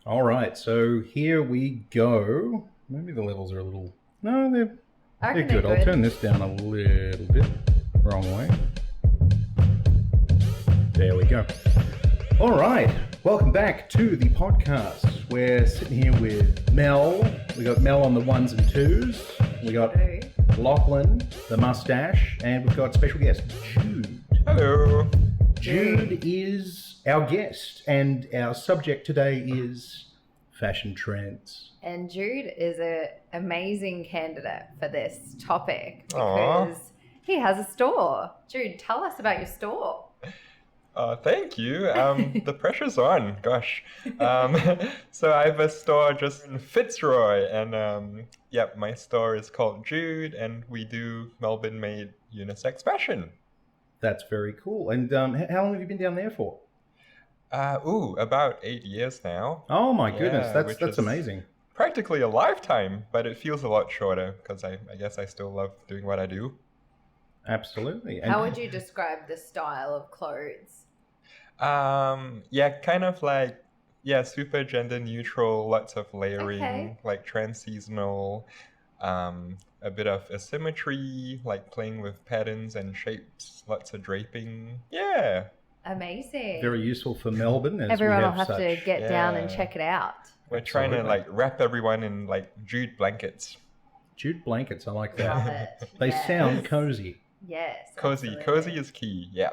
All right, so here we go. Maybe the levels are a little... No, they're I reckon good. they're I'll good. turn this down a little bit. Wrong way. There we go. All right, welcome back to the podcast. We're sitting here with Mel. We got Mel on the ones and twos. We got Lachlan, the mustache, and we've got special guest Jude. Hello. Jude is our guest, and our subject today is fashion trends. And Jude is an amazing candidate for this topic Aw. because he has a store. Jude, tell us about your store. Thank you. The pressure's on. Gosh. So I have a store just in Fitzroy, and my store is called Jude, and we do Melbourne-made unisex fashion. That's very cool. And how long have you been down there for? About 8 years now. Oh my goodness, Yeah, that's which is amazing. Practically a lifetime, but it feels a lot shorter because I guess I still love doing what I do. Absolutely. And How would you describe the style of clothes? Kind of like, super gender neutral, lots of layering, Okay. like trans-seasonal, a bit of asymmetry, like playing with patterns and shapes, lots of draping. Yeah. Amazing. very useful for Melbourne, as Everyone we will have have to such. get down and Yeah. check it out. We're trying to Absolutely. like wrap everyone in like jute blankets. Jute blankets, I like Love that. it. They Yes. sound cozy. Yes. Cozy absolutely. is key. Yeah.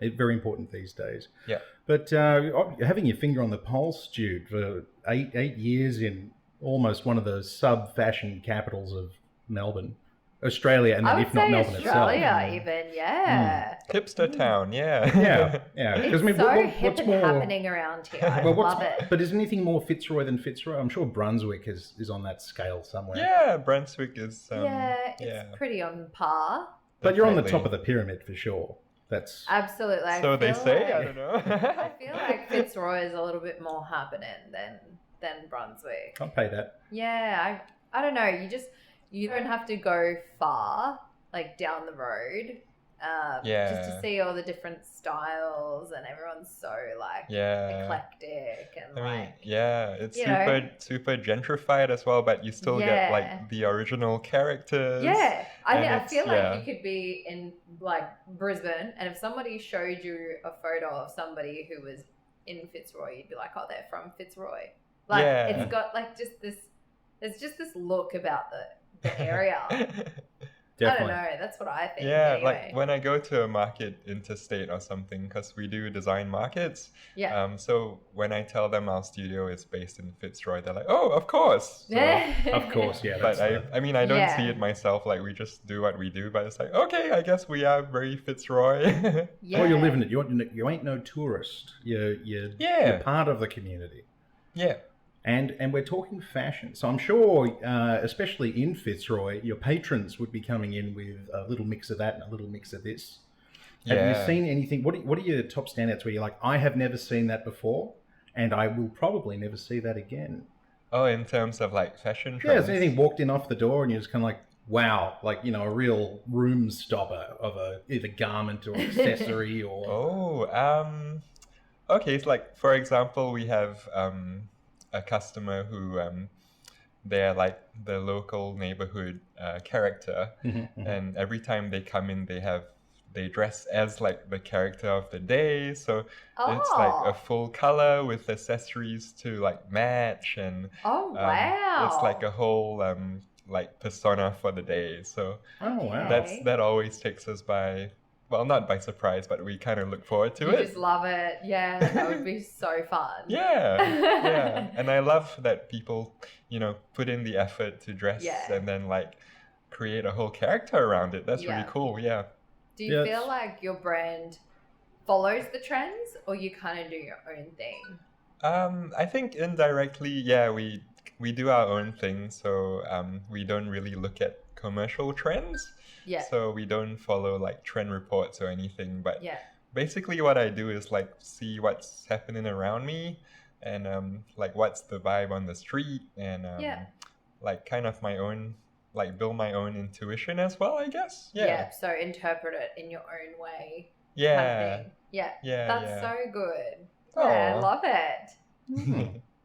Very important these days. Yeah. But having your finger on the pulse, Jude, for eight years in almost one of the sub-fashion capitals of Melbourne, Australia, and I then would if not say Melbourne Australia itself. even, yeah. Hipster town. Yeah. Yeah. It's Because I mean, so what- hip what's and more happening around here. I Well, what's- love it. But is anything more Fitzroy than Fitzroy? I'm sure Brunswick is on that scale somewhere. Yeah. Brunswick is. Yeah, it's yeah. pretty on par. But you're on the Definitely. top of the pyramid for sure. That's Absolutely. I So they feel say. like- I don't know. I feel like Fitzroy is a little bit more happening than Brunswick. I'll pay that. Yeah, I don't know. You don't have to go far, like down the road, just to Yeah. see all the different styles, and everyone's so like Yeah. eclectic and I mean, like yeah, it's you super gentrified as well, but you still get Yeah. like the original characters. yeah. and I it's- feel like yeah. you could be in like Brisbane, and if somebody showed you a photo of somebody who was in Fitzroy, you'd be like, oh, they're from Fitzroy. Like Yeah. it's got like just this. There's just this look about the area. I don't Definitely. know. That's what I think. Yeah, anyway. like when I go to a market interstate or something, because we do design markets. Yeah. So when I tell them our studio is based in Fitzroy, they're like, "Oh, of course." So, Yeah. Of course, yeah. But that's I mean, I don't Yeah. see it myself. Like we just do what we do. But it's like, okay, I guess we are very Fitzroy. Yeah. Well, you're living it. You ain't no tourist. You're Yeah. part of the community. Yeah. And we're talking fashion. So I'm sure, especially in Fitzroy, your patrons would be coming in with a little mix of that and a little mix of this. Have you Yeah. seen anything? What are your top standouts where you're like, I have never seen that before, and I will probably never see that again? Oh, in terms of like fashion Yeah, trends. has anything walked in off the door and you're just kind of like, wow, like, a real room stopper of either garment or accessory or... Okay, it's like for example, we have a customer who they're like the local neighborhood character, and every time they come in, they dress as like the character of the day, so it's like a full color with accessories to like match, and Oh wow. it's like a whole like persona for the day. So Oh, wow. Okay. that always takes us by, well, not by surprise, but we kind of look forward to you it. just love it. Yeah, that would be so fun. Yeah. And I love that people, put in the effort to dress Yeah. and then like create a whole character around it. That's Yeah. really cool. Yeah. Do you Yeah, feel it's- like your brand follows the trends, or you kind of do your own thing? I think indirectly, yeah, we do our own thing, so we don't really look at commercial trends. Yeah. So we don't follow like trend reports or anything, but Yeah. basically what I do is like see what's happening around me, and like what's the vibe on the street, and Yeah. like kind of my own, like build my own intuition as well, I guess. Yeah. So interpret it in your own way. Kind Yeah. of thing. Yeah. Yeah. That's yeah. so good. Yeah, I Aw. love it.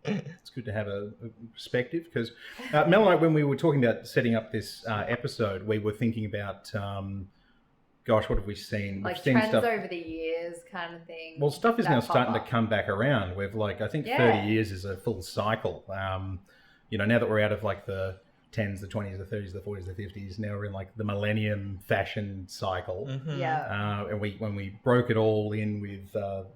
Hmm. good to have a perspective because Mel and I, when we were talking about setting up this episode, we were thinking about, gosh, what have we seen? Like We've seen trends stuff. over the years kind of thing. Well, stuff is that now pop starting to up. come back around. We've like, I think Yeah. 30 years is a full cycle. Now that we're out of like the 10s, the 20s, the 30s, the 40s, the 50s, now we're in like the millennium fashion cycle. Mhm. Yeah. And when we broke it all in with the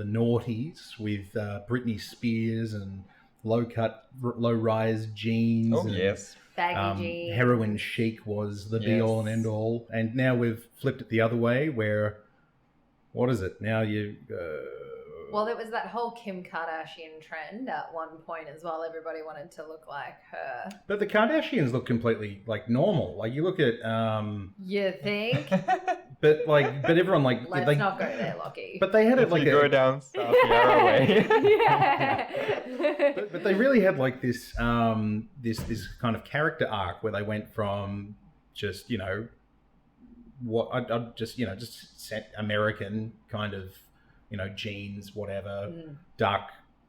noughties, with Britney Spears and low rise jeans. Oh and, yes. Baggy jeans. heroin chic was the be all and Yes. end all, and now we've flipped it the other way. Where, what is it now? Well, there was that whole Kim Kardashian trend at one point as well. Everybody wanted to look like her. But the Kardashians look completely like normal. Like you look at, You think? but everyone like Let's they, not go there, Lockie. but they had it If like you go down South Yarra way. Yeah. but they really had like this this kind of character arc where they went from just what I'd just set American kind of jeans, whatever, Mm. dark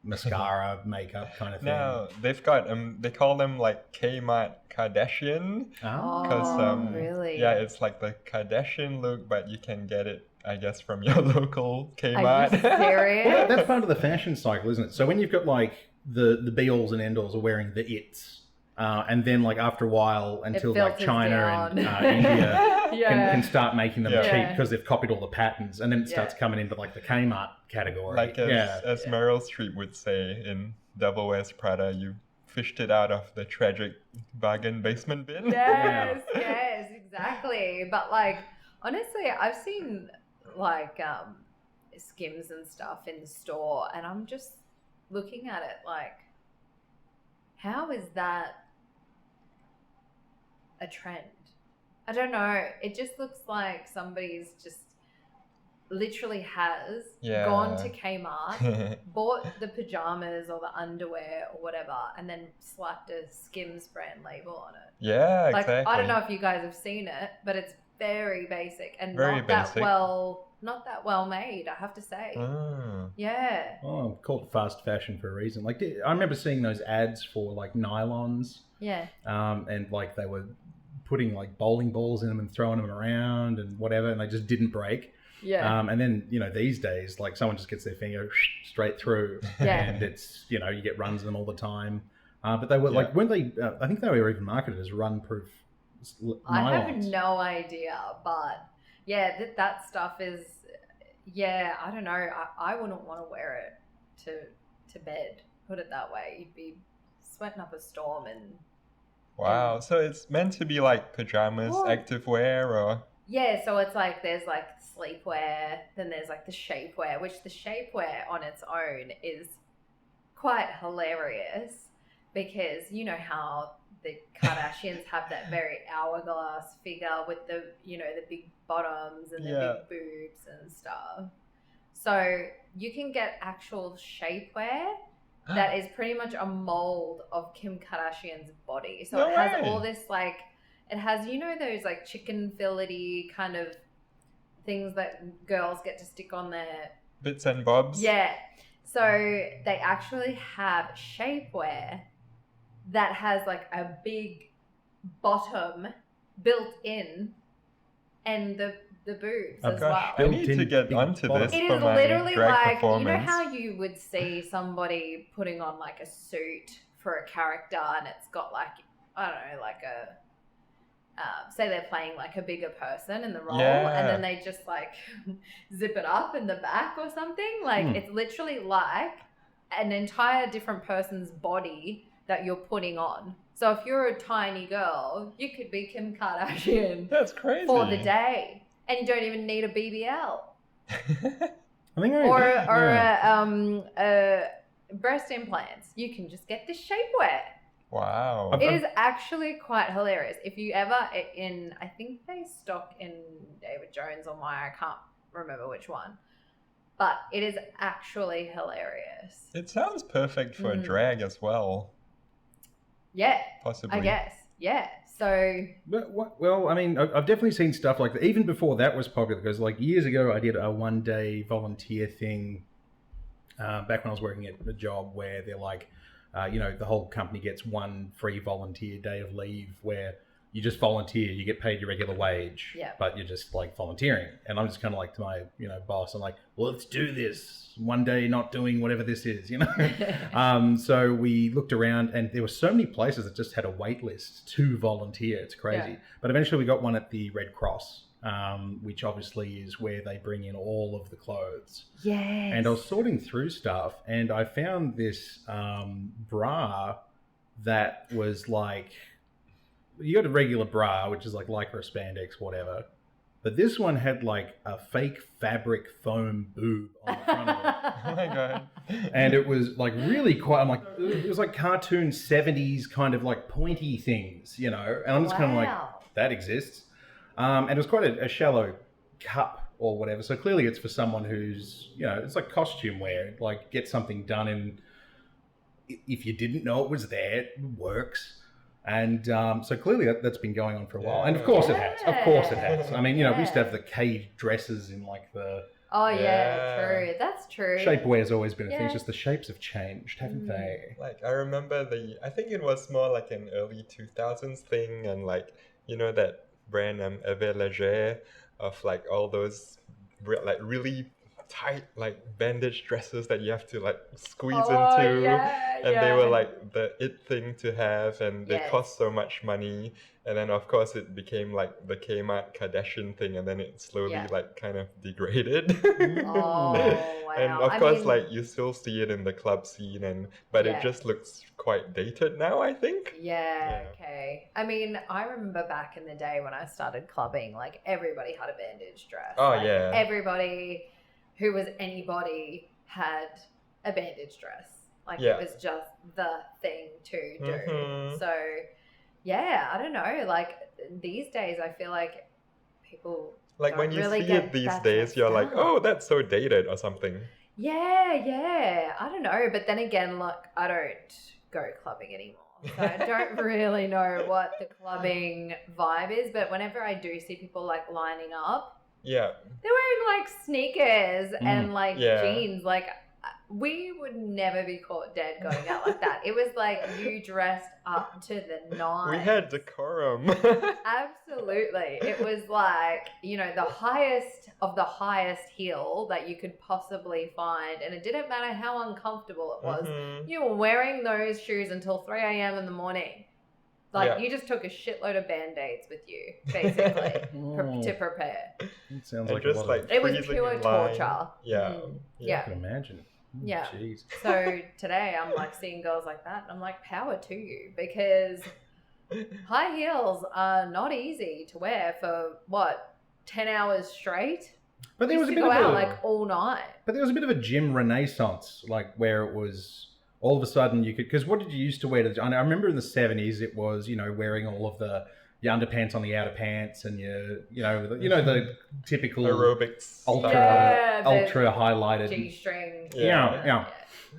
mascara, makeup kind of thing. No, they've got they call them like Kmart Kardashian. Ah. Because really? yeah, it's like the Kardashian look, but you can get it, I guess, from your local Are you Kmart. serious? Well, that's part of the fashion cycle, isn't it? So when you've got like the be-alls and end-alls are wearing the its, and then like after a while until like filters China down. and India Yeah. can start making them Yeah. cheap Yeah. because they've copied all the patterns, and then it starts Yeah. coming into like the Kmart category. Like as Yeah. Meryl Streep would say in Devil Wears Prada, you fished it out of the tragic bargain basement bin. Yes, exactly. But like, honestly, I've seen like Skims and stuff in the store, and I'm just looking at it like, how is that a trend? I don't know. It just looks like somebody's just literally has Yeah. gone to Kmart, bought the pajamas or the underwear or whatever, and then slapped a Skims brand label on it. Yeah, Like, exactly. I don't know if you guys have seen it, but it's very basic and Very not that basic. well made, I have to say. Mm. Yeah. Oh, called fast fashion for a reason. Like I remember seeing those ads for like nylons, Yeah. and like they were putting like bowling balls in them and throwing them around and whatever, and they just didn't break. Yeah. And then these days, like someone just gets their finger straight through, Yeah. and it's you get runs in them all the time. But they were Yeah. like, when they, I think they were even marketed as run-proof nylons. I have no idea, but yeah, that stuff is, yeah, I don't know. I wouldn't want to wear it to bed, put it that way. You'd be sweating up a storm and Wow. So it's meant to be like pajamas, What? active wear, or yeah, so it's like there's like sleepwear, then there's like the shapewear, which the shapewear on its own is quite hilarious because you know how the Kardashians have that very hourglass figure with the the big bottoms and the Yeah. big boobs and stuff. So you can get actual shapewear that is pretty much a mold of Kim Kardashian's body. So No it has way. all this like, it has those like chicken fillet kind of things that girls get to stick on their bits and bobs. yeah. So they actually have shapewear that has like a big bottom built in and the boobs Oh, as gosh, well. I need to Built-in get big onto bottom. this It for is my literally drag like, you know performance. how you would see somebody putting on like a suit for a character and it's got like, I don't know, like a, say they're playing like a bigger person in the role Yeah. and then they just like zip it up in the back or something. Like Hmm. it's literally like an entire different person's body that you're putting on. So if you're a tiny girl, you could be Kim Kardashian That's crazy. for the day and you don't even need a BBL. I think I, Or yeah. breast implants. You can just get this shapewear. Wow. It is actually quite hilarious. If you ever I think they stock in David Jones or Maya, I can't remember which one, but it is actually hilarious. It sounds perfect for a Mm. drag as well, Yeah, possibly. I guess. Yeah. So Well, I mean, I've definitely seen stuff like that. Even before that was popular, because like years ago, I did a one-day volunteer thing back when I was working at a job where they're like, the whole company gets one free volunteer day of leave where you just volunteer, you get paid your regular wage, Yeah. but you're just like volunteering. And I'm just kind of like to my, boss, I'm like, well, let's do this one day, not doing whatever this is, So we looked around and there were so many places that just had a wait list to volunteer. It's crazy. Yeah. But eventually we got one at the Red Cross, which obviously is where they bring in all of the clothes. Yes. And I was sorting through stuff and I found this bra that was like, you got a regular bra, which is like lycra, spandex, whatever. But this one had like a fake fabric foam boob on the front of it. Oh my god. And it was like really quite, I'm like, it was like cartoon 70s kind of like pointy things, And I'm just kind of like, that exists. And it was quite a shallow cup or whatever. So clearly it's for someone who's, it's like costume wear, like get something done in, if you didn't know it was there, it works. And so clearly that's been going on for a while. And of course it has. Of course it has. I mean, we used to have the cage dresses in like the... Oh, yeah, true. That's true. Shapewear's always been a thing. Yeah. It's just the shapes have changed, haven't they? Like, I remember I think it was more like an early 2000s thing, and like, that brand Eve Leger of like all those like really tight like bandage dresses that you have to like squeeze into, and they were like the it thing to have, and they cost so much money. And then of course it became like the Kmart Kardashian thing, and then it slowly like kind of degraded. Oh, wow. And of course like you still see it in the club scene, but it just looks quite dated now, I think. Yeah, okay. I mean, I remember back in the day when I started clubbing, like everybody had a bandage dress. Oh, like, yeah. Everybody who was anybody had a bandage dress. Like it was just the thing to do. Mhm. So yeah, I don't know. Like these days, I feel like people Like don't when you really see get it these that days, you're like, dressed oh, up. that's so dated or something. Yeah. I don't know. But then again, look, I don't go clubbing anymore. So I don't really know what the clubbing vibe is. But whenever I do see people like lining up, Yeah. they're wearing like sneakers and like Yeah. jeans. Like we would never be caught dead going out like that. It was like you dressed up to the nines. We had decorum. Absolutely. It was like, the highest of the highest heel that you could possibly find. And it didn't matter how uncomfortable it was. Mhm. You were wearing those shoes until 3 a.m. in the morning. Like, Yeah. you just took a shitload of Band-Aids with you, basically, Oh, to prepare. it sounds And like just a lot like of... It was freezing pure in line. torture. Yeah. Yeah. I can imagine. Yeah. Jeez. So today I'm like seeing girls like that, and I'm like, power to you, because high heels are not easy to wear for 10 hours straight. But there was a Used bit to of go out a... like all night. But there was a bit of a gym renaissance, like where it was all of a sudden you could, because what did you used to wear to, I remember in the 70s it was, wearing all of your underpants on the outer pants and the typical Aerobics. ultra Yeah, the ultra highlighted. G-string. Yeah.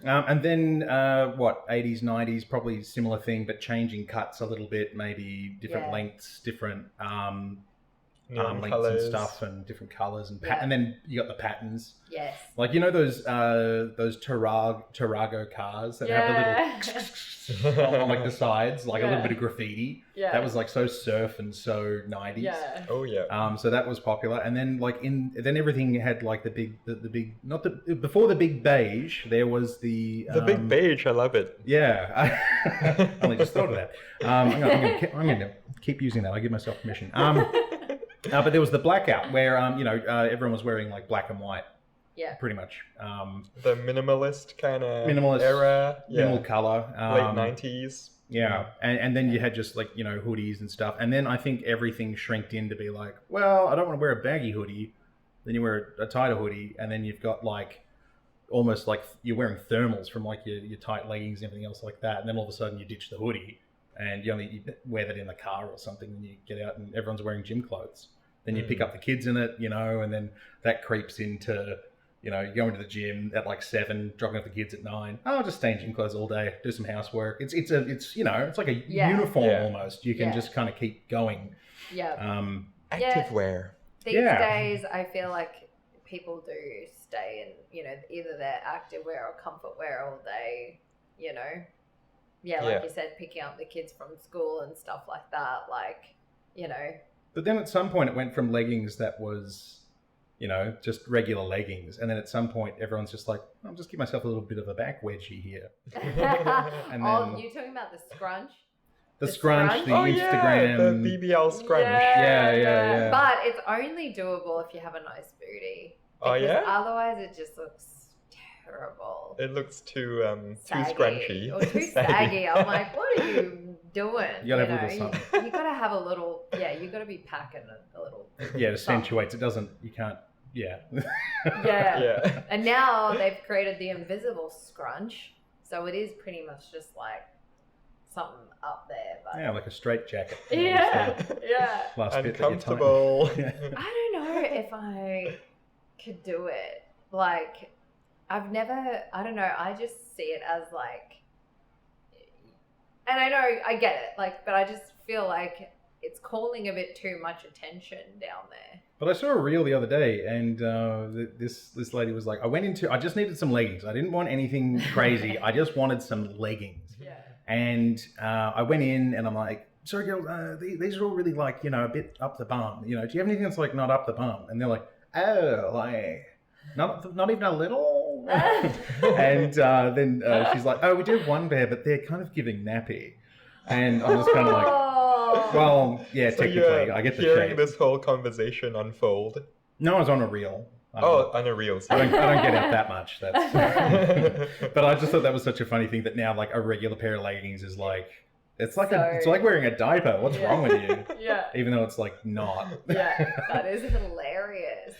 And then 80s, 90s, probably similar thing, but changing cuts a little bit, maybe different Yeah. lengths, different Neon lengths colours. and stuff, and different colors and Yeah. and then you got the patterns. Yes. Like those Tarago cars that have the little on like the sides, like a little bit of graffiti. Yeah. That was like so surf and so 90s. Yeah. Oh yeah. So that was popular, and then then everything had like the big before the big beige there was the Big beige, I love it. Yeah, I only just thought of that. I'm gonna keep using that. I give myself permission. But there was the blackout where everyone was wearing like black and white. Yeah. Pretty much. The minimalist kind of Minimalist era. Minimal color. Late 90s. Yeah, and then you had just like hoodies and stuff, and then I think everything shrinked in to be like, well, I don't want to wear a baggy hoodie. Then you wear a tighter hoodie, and then you've got like almost like you're wearing thermals from like your tight leggings and everything else like that, and then all of a sudden you ditch the hoodie and you wear that in the car or something, and you get out and everyone's wearing gym clothes. Then you pick up the kids in it, and then that creeps into. You go into the gym at like 7, dropping off the kids at 9. Oh, I'll just stay in gym clothes all day, do some housework. It's like a uniform almost. You can just kind of keep going. Yeah. Active wear. These days, I feel like people do stay in, either their active wear or comfort wear all day, like Yeah. you said, picking up the kids from school and stuff like that. Like, you know, But then at some point it went from leggings that was, just regular leggings. And then at some point everyone's just like, I'll just give myself a little bit of a back wedgie here. And oh, then- you talking about the scrunch? The The scrunch, scrunch? the Oh Instagram. yeah, the BBL scrunch. Yeah. But it's only doable if you have a nice booty. Oh, Because yeah? otherwise it just looks terrible. It looks too Saggy. scrunchy. Or too saggy. I'm like, what are you doing? You gotta have a little something. You gotta have a little, you gotta be packing a little. Yeah, it accentuates. It doesn't, you can't, Yeah. Yeah. And now they've created the invisible scrunch. So it is pretty much just like something up there. But Yeah, like a straight jacket. yeah. Last bit that you tighten. Uncomfortable. Yeah. I don't know if I could do it. Like, I don't know, I just see it as like, and I know, I get it, like, but I just feel like it's calling a bit too much attention down there. But I saw a reel the other day, and this lady was like, I just needed some leggings. I didn't want anything crazy. I just wanted some leggings. Yeah. And I went in, and I'm like, sorry, girl, these are all really like, a bit up the bum. Do you have anything that's like not up the bum? And they're like, oh, like, not even a little? And then she's like, oh, we do have one pair, but they're kind of giving nappy. And I'm just kind of like, Oh. well, yeah, So technically, you're I get the hearing shape. this whole conversation unfold. No one's on a reel. Oh, on a reel. I don't get out that much. That's. But I just thought that was such a funny thing that now, like, a regular pair of leggings is like, it's like it's like wearing a diaper. What's Yeah. wrong with you? Yeah. Even though it's like not. Yeah, that is hilarious.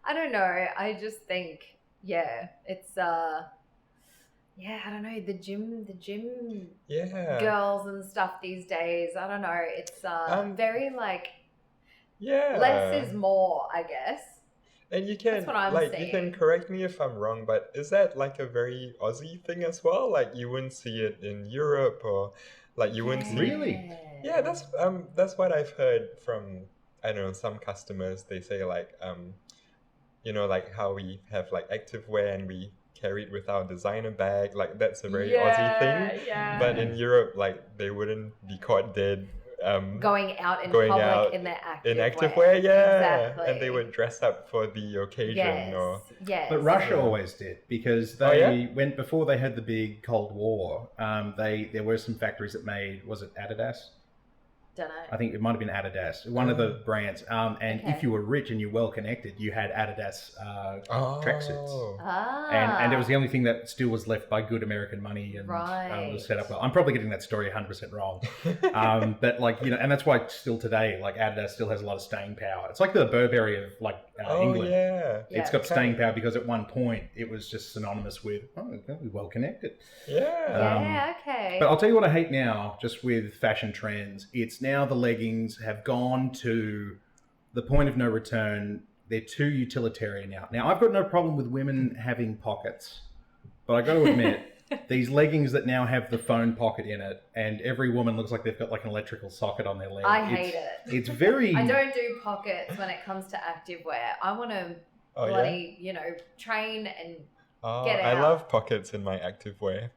I don't know. I just think, it's I don't know, the gym Yeah. girls and stuff these days. I don't know. It's very like Yeah. less is more, I guess. And you can That's what I'm you saying. can correct me if I'm wrong, but is that like a very Aussie thing as well? Like you wouldn't see it in Europe, or like you wouldn't see. Really? Yeah, that's what I've heard from, I don't know, some customers. They say like like how we have like activewear and we carry it with our designer bag, like that's a very Aussie thing. Yeah. But in Europe, like they wouldn't be caught dead going out in going public out in their activewear. in activewear, yeah. Exactly. And they would dress up for the occasion Yes. or Yes. But Russia Yeah. always did, because Oh, they yeah? went before they had the big Cold War. There were some factories that made, was it Adidas? Don't know. I think it might have been Adidas, one of the brands. And Okay. if you were rich and you're well connected, you had Adidas tracksuits. Ah. And it was the only thing that still was left by good American money and Right. was set up well. I'm probably getting that story 100% wrong. But like, and that's why still today, like Adidas still has a lot of staying power. It's like the Burberry of like Oh England. yeah. Yeah. It's got Okay. staying power because at one point it was just synonymous with, we're well connected. Yeah. Okay. But I'll tell you what I hate now, just with fashion trends. It's now the leggings have gone to the point of no return. They're too utilitarian now. Now, I've got no problem with women having pockets, but I got to admit, these leggings that now have the phone pocket in it, and every woman looks like they've got like an electrical socket on their leg. I hate it. It's very. I don't do pockets when it comes to activewear. I want to Oh yeah. bloody, train and Oh, get I out. love pockets in my activewear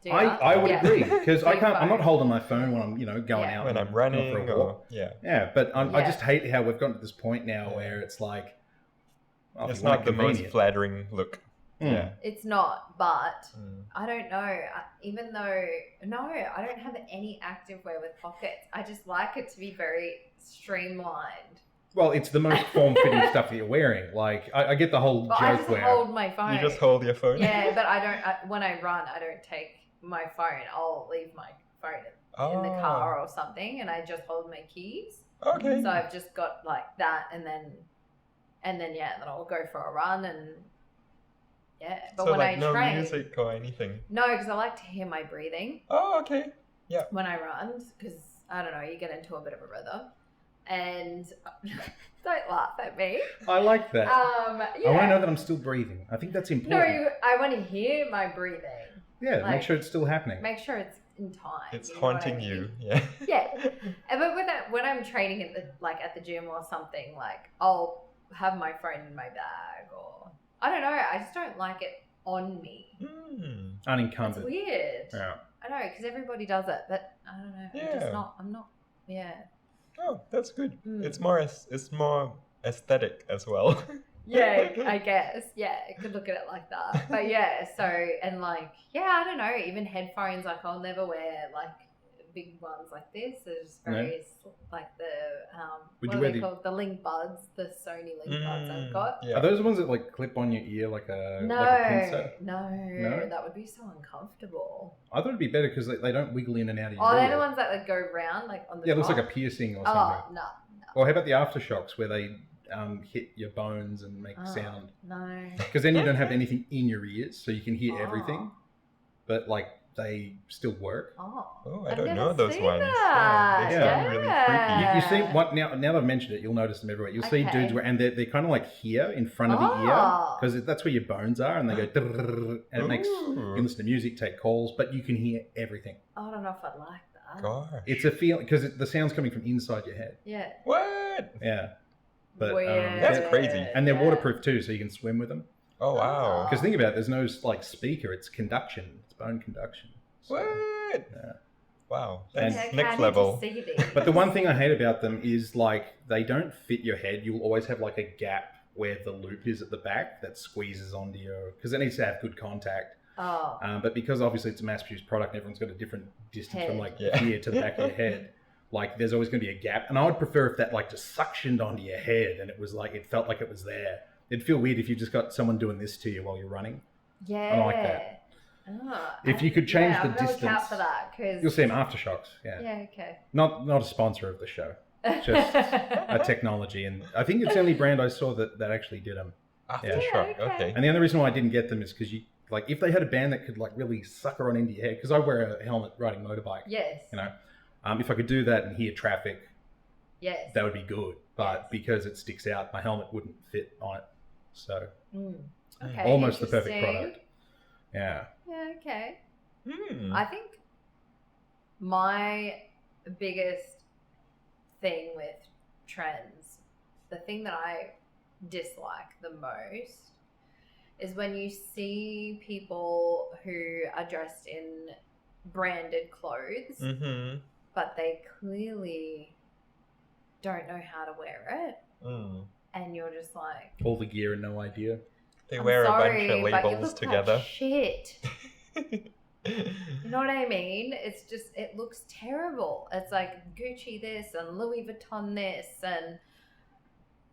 do I would Yeah. agree, because I Do can't. I'm phone. not holding my phone when I'm going Yeah. out when and I'm going running for a walk. or yeah. Yeah, but I Yeah. just hate how we've gotten to this point now Yeah. where it's like, oh, if It's you want not the most convenient. flattering look. Mm. Yeah. It's not, but Mm. I don't know. Even though, no, I don't have any activewear with pockets. I just like it to be very streamlined. Well, it's the most form-fitting stuff that you're wearing. Like, I get the whole But I joke just where hold my phone. You just hold your phone. Yeah, but I don't. When I run, I don't take my phone. I'll leave my phone in the car or something, and I just hold my keys. Okay. So I've just got like that, and then then I'll go for a run, and But so when like I no train, music or anything. no, because I like to hear my breathing Oh, okay. when I run, because I don't know, you get into a bit of a rhythm, and don't laugh at me. I like that. Yeah. I want to know that I'm still breathing. I think that's No, important. I want to hear my breathing. Yeah, like- make sure it's still happening. Make sure it's in time. It's you know what I haunting mean? you. Yeah. Yeah, but with that, when I'm training at the gym or something, like I'll have my phone in my bag, or I don't know. I just don't like it on me. Mm. It's Unencumbered. weird. Yeah. I know, because everybody does it, but I don't know. Yeah. I'm not. Yeah. Oh, that's good. Mm. It's more aesthetic as well. Yeah, I guess. Yeah, I could look at it like that. But yeah, so, and like, yeah, I don't know, even headphones, like I'll never wear like big ones like this. There's very, like the, Would what you are wear they the- called? The Link Buds, the Sony Link Buds I've got. Yeah. Are those the ones that like clip on your ear like a No, like a pincer? no, that would be so uncomfortable. I thought it'd be better because they don't wiggle in and out of your Oh, ear. they're the ones that like go round, like on the Yeah, it top. looks like a piercing or something. Oh, no. Or how about the aftershocks where they hit your bones and make sound? No. Because then you don't have anything in your ears, so you can hear everything, Oh. but like they still work. Oh. Oh, I I've don't never know those seen ones. that. Yeah, they sound really You freaky. see what now that I've mentioned it, you'll notice them everywhere. You'll see Okay. dudes where and they're kind of like here in front of the ear Oh. because that's where your bones are, and they go drrrr, and it makes you Ooh. can listen to music, take calls, but you can hear everything. I don't know if I'd like that. Gosh. It's a feel because the sound's coming from inside your head. Yeah. What? Yeah, but Weird. That's crazy. and they're Yeah. waterproof too, so you can swim with them. Oh wow. Because think about it, there's no like speaker; it's conduction, it's bone conduction. So- What? Yeah. Wow. And- That's Okay, I next need to level. see these. But the one thing I hate about them is like they don't fit your head. You'll always have like a gap where the loop is at the back that squeezes onto your because it needs to have good contact. Oh. But because obviously it's a mass-produced product, and everyone's got a different distance from Head. like Yeah. here to the back of your head. Like there's always going to be a gap, and I would prefer if that like just suctioned onto your head and it was like it felt like it was there. It'd feel weird if you just got someone doing this to you while you're running. Yeah. I like that. Oh, If you could change the I'm gonna look out distance, for that because You'll see them aftershocks. Yeah, Yeah. Okay. not a sponsor of the show. Just a technology, and I think it's the only brand I saw that actually did them. Aftershock. Yeah, okay. Okay. And the only reason why I didn't get them is because you like if they had a band that could like really sucker on into your head because I wear a helmet riding motorbike. Yes. You know, if I could do that and hear traffic, Yes. that would be good. But Yes. because it sticks out, my helmet wouldn't fit on it. So Mm. Okay. almost the perfect interesting. product. Yeah. Yeah. Okay. Hmm. I think my biggest thing with trends, the thing that I dislike the most, is when you see people who are dressed in branded clothes, Mm-hmm. but they clearly don't know how to wear it, Mm. and you're just like, All the gear and no idea. They I'm wear sorry, a bunch of but you labels look together. Like shit. You know what I mean? It's just, it looks terrible. It's like Gucci this and Louis Vuitton this, and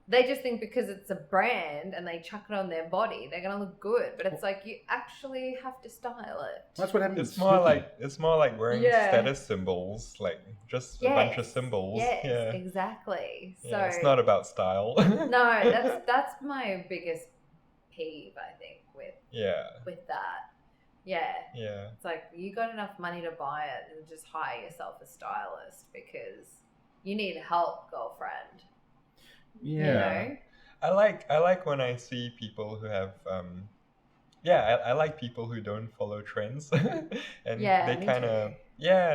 they just think because it's a brand and they chuck it on their body, they're gonna look good. But it's like you actually have to style it. That's what happened. It's with more Snooki. like wearing Yeah. status symbols, like just a bunch of symbols. Yes, Yeah. exactly. So Yeah, it's not about style. no, that's my biggest peeve, I think, Yeah. with that. Yeah. Yeah. It's like you got enough money to buy it and just hire yourself a stylist because you need help, girlfriend. Yeah. You know? I like when I see people who have I like people who don't follow trends and Yeah, they me kind of too.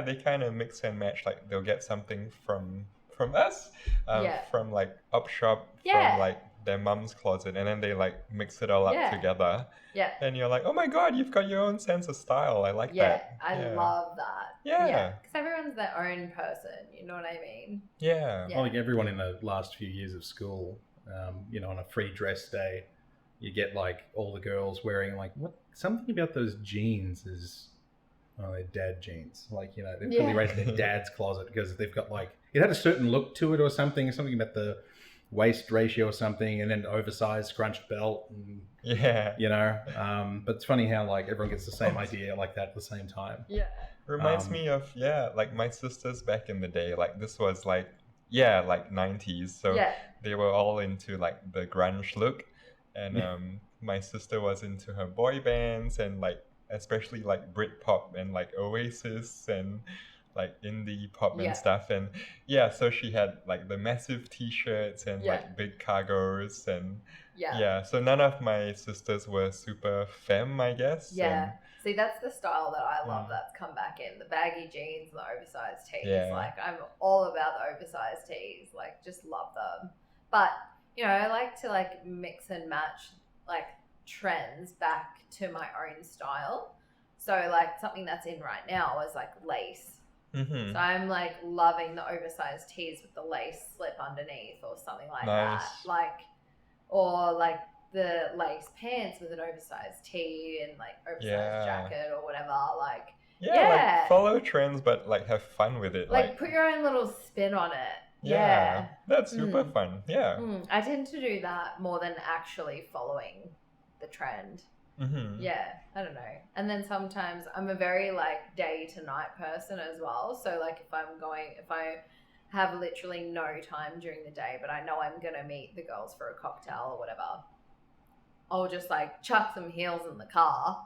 they kind of mix and match, like they'll get something from us Yeah. from like up shop Yeah. from like their mum's closet, and then they like mix it all up Yeah. together, Yeah. and you're like, oh my god, you've got your own sense of style. I like Yeah. that. I Yeah. love that. Yeah. Because everyone's their own person. You know what I mean? Yeah. Yeah. Like everyone in the last few years of school, on a free dress day, you get like all the girls wearing like something about those jeans is, they're dad jeans. Like, they've really Yeah. raised their dad's closet because they've got like, it had a certain look to it or something about the waist ratio or something, and then oversized scrunched belt. And, Yeah. but it's funny how like everyone gets the same idea like that at the same time. Yeah. Reminds Um, me of like my sisters back in the day. Like this was like 90s, so Yeah. they were all into like the grunge look, and my sister was into her boy bands and like especially like Britpop and like Oasis and like indie pop Yeah. and stuff, and so she had like the massive t-shirts and Yeah. like big cargos, and Yeah. so none of my sisters were super femme, I guess. Yeah. See, that's the style that I love Mm. that's come back in. The baggy jeans, the oversized tees. Yeah. Like, I'm all about the oversized tees. Like, just love them. But, I like to, mix and match, trends back to my own style. So like something that's in right now is like lace. Mm-hmm. So I'm like loving the oversized tees with the lace slip underneath or something like Nice. that. Like, or like the lace pants with an oversized tee and like oversized jacket or whatever. Like, Yeah, like follow trends, but like have fun with it. like put your own little spin on it. Yeah. That's super fun. Yeah. I tend to do that more than actually following the trend. Mm-hmm. Yeah, I don't know. And then sometimes I'm a very like day to night person as well. So like if I have literally no time during the day, but I know I'm going to meet the girls for a cocktail or whatever, I'll just like chuck some heels in the car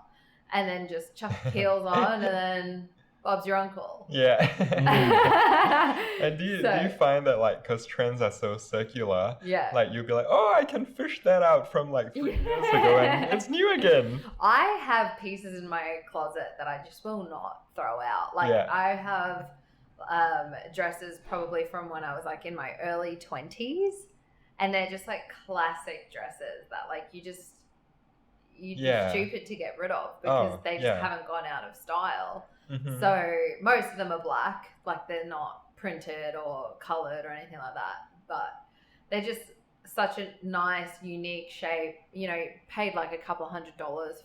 and then just chuck the heels on and then Bob's your uncle. Yeah. And do you find that like, because trends are so circular, like you'll be like, oh, I can fish that out from like 3 years ago and it's new again. I have pieces in my closet that I just will not throw out. Like I have dresses probably from when I was like in my early 20s, and they're just like classic dresses that like you'd be stupid to get rid of because they just haven't gone out of style. Mm-hmm. So most of them are black, like they're not printed or colored or anything like that, but they're just such a nice, unique shape. You know, paid like a couple $100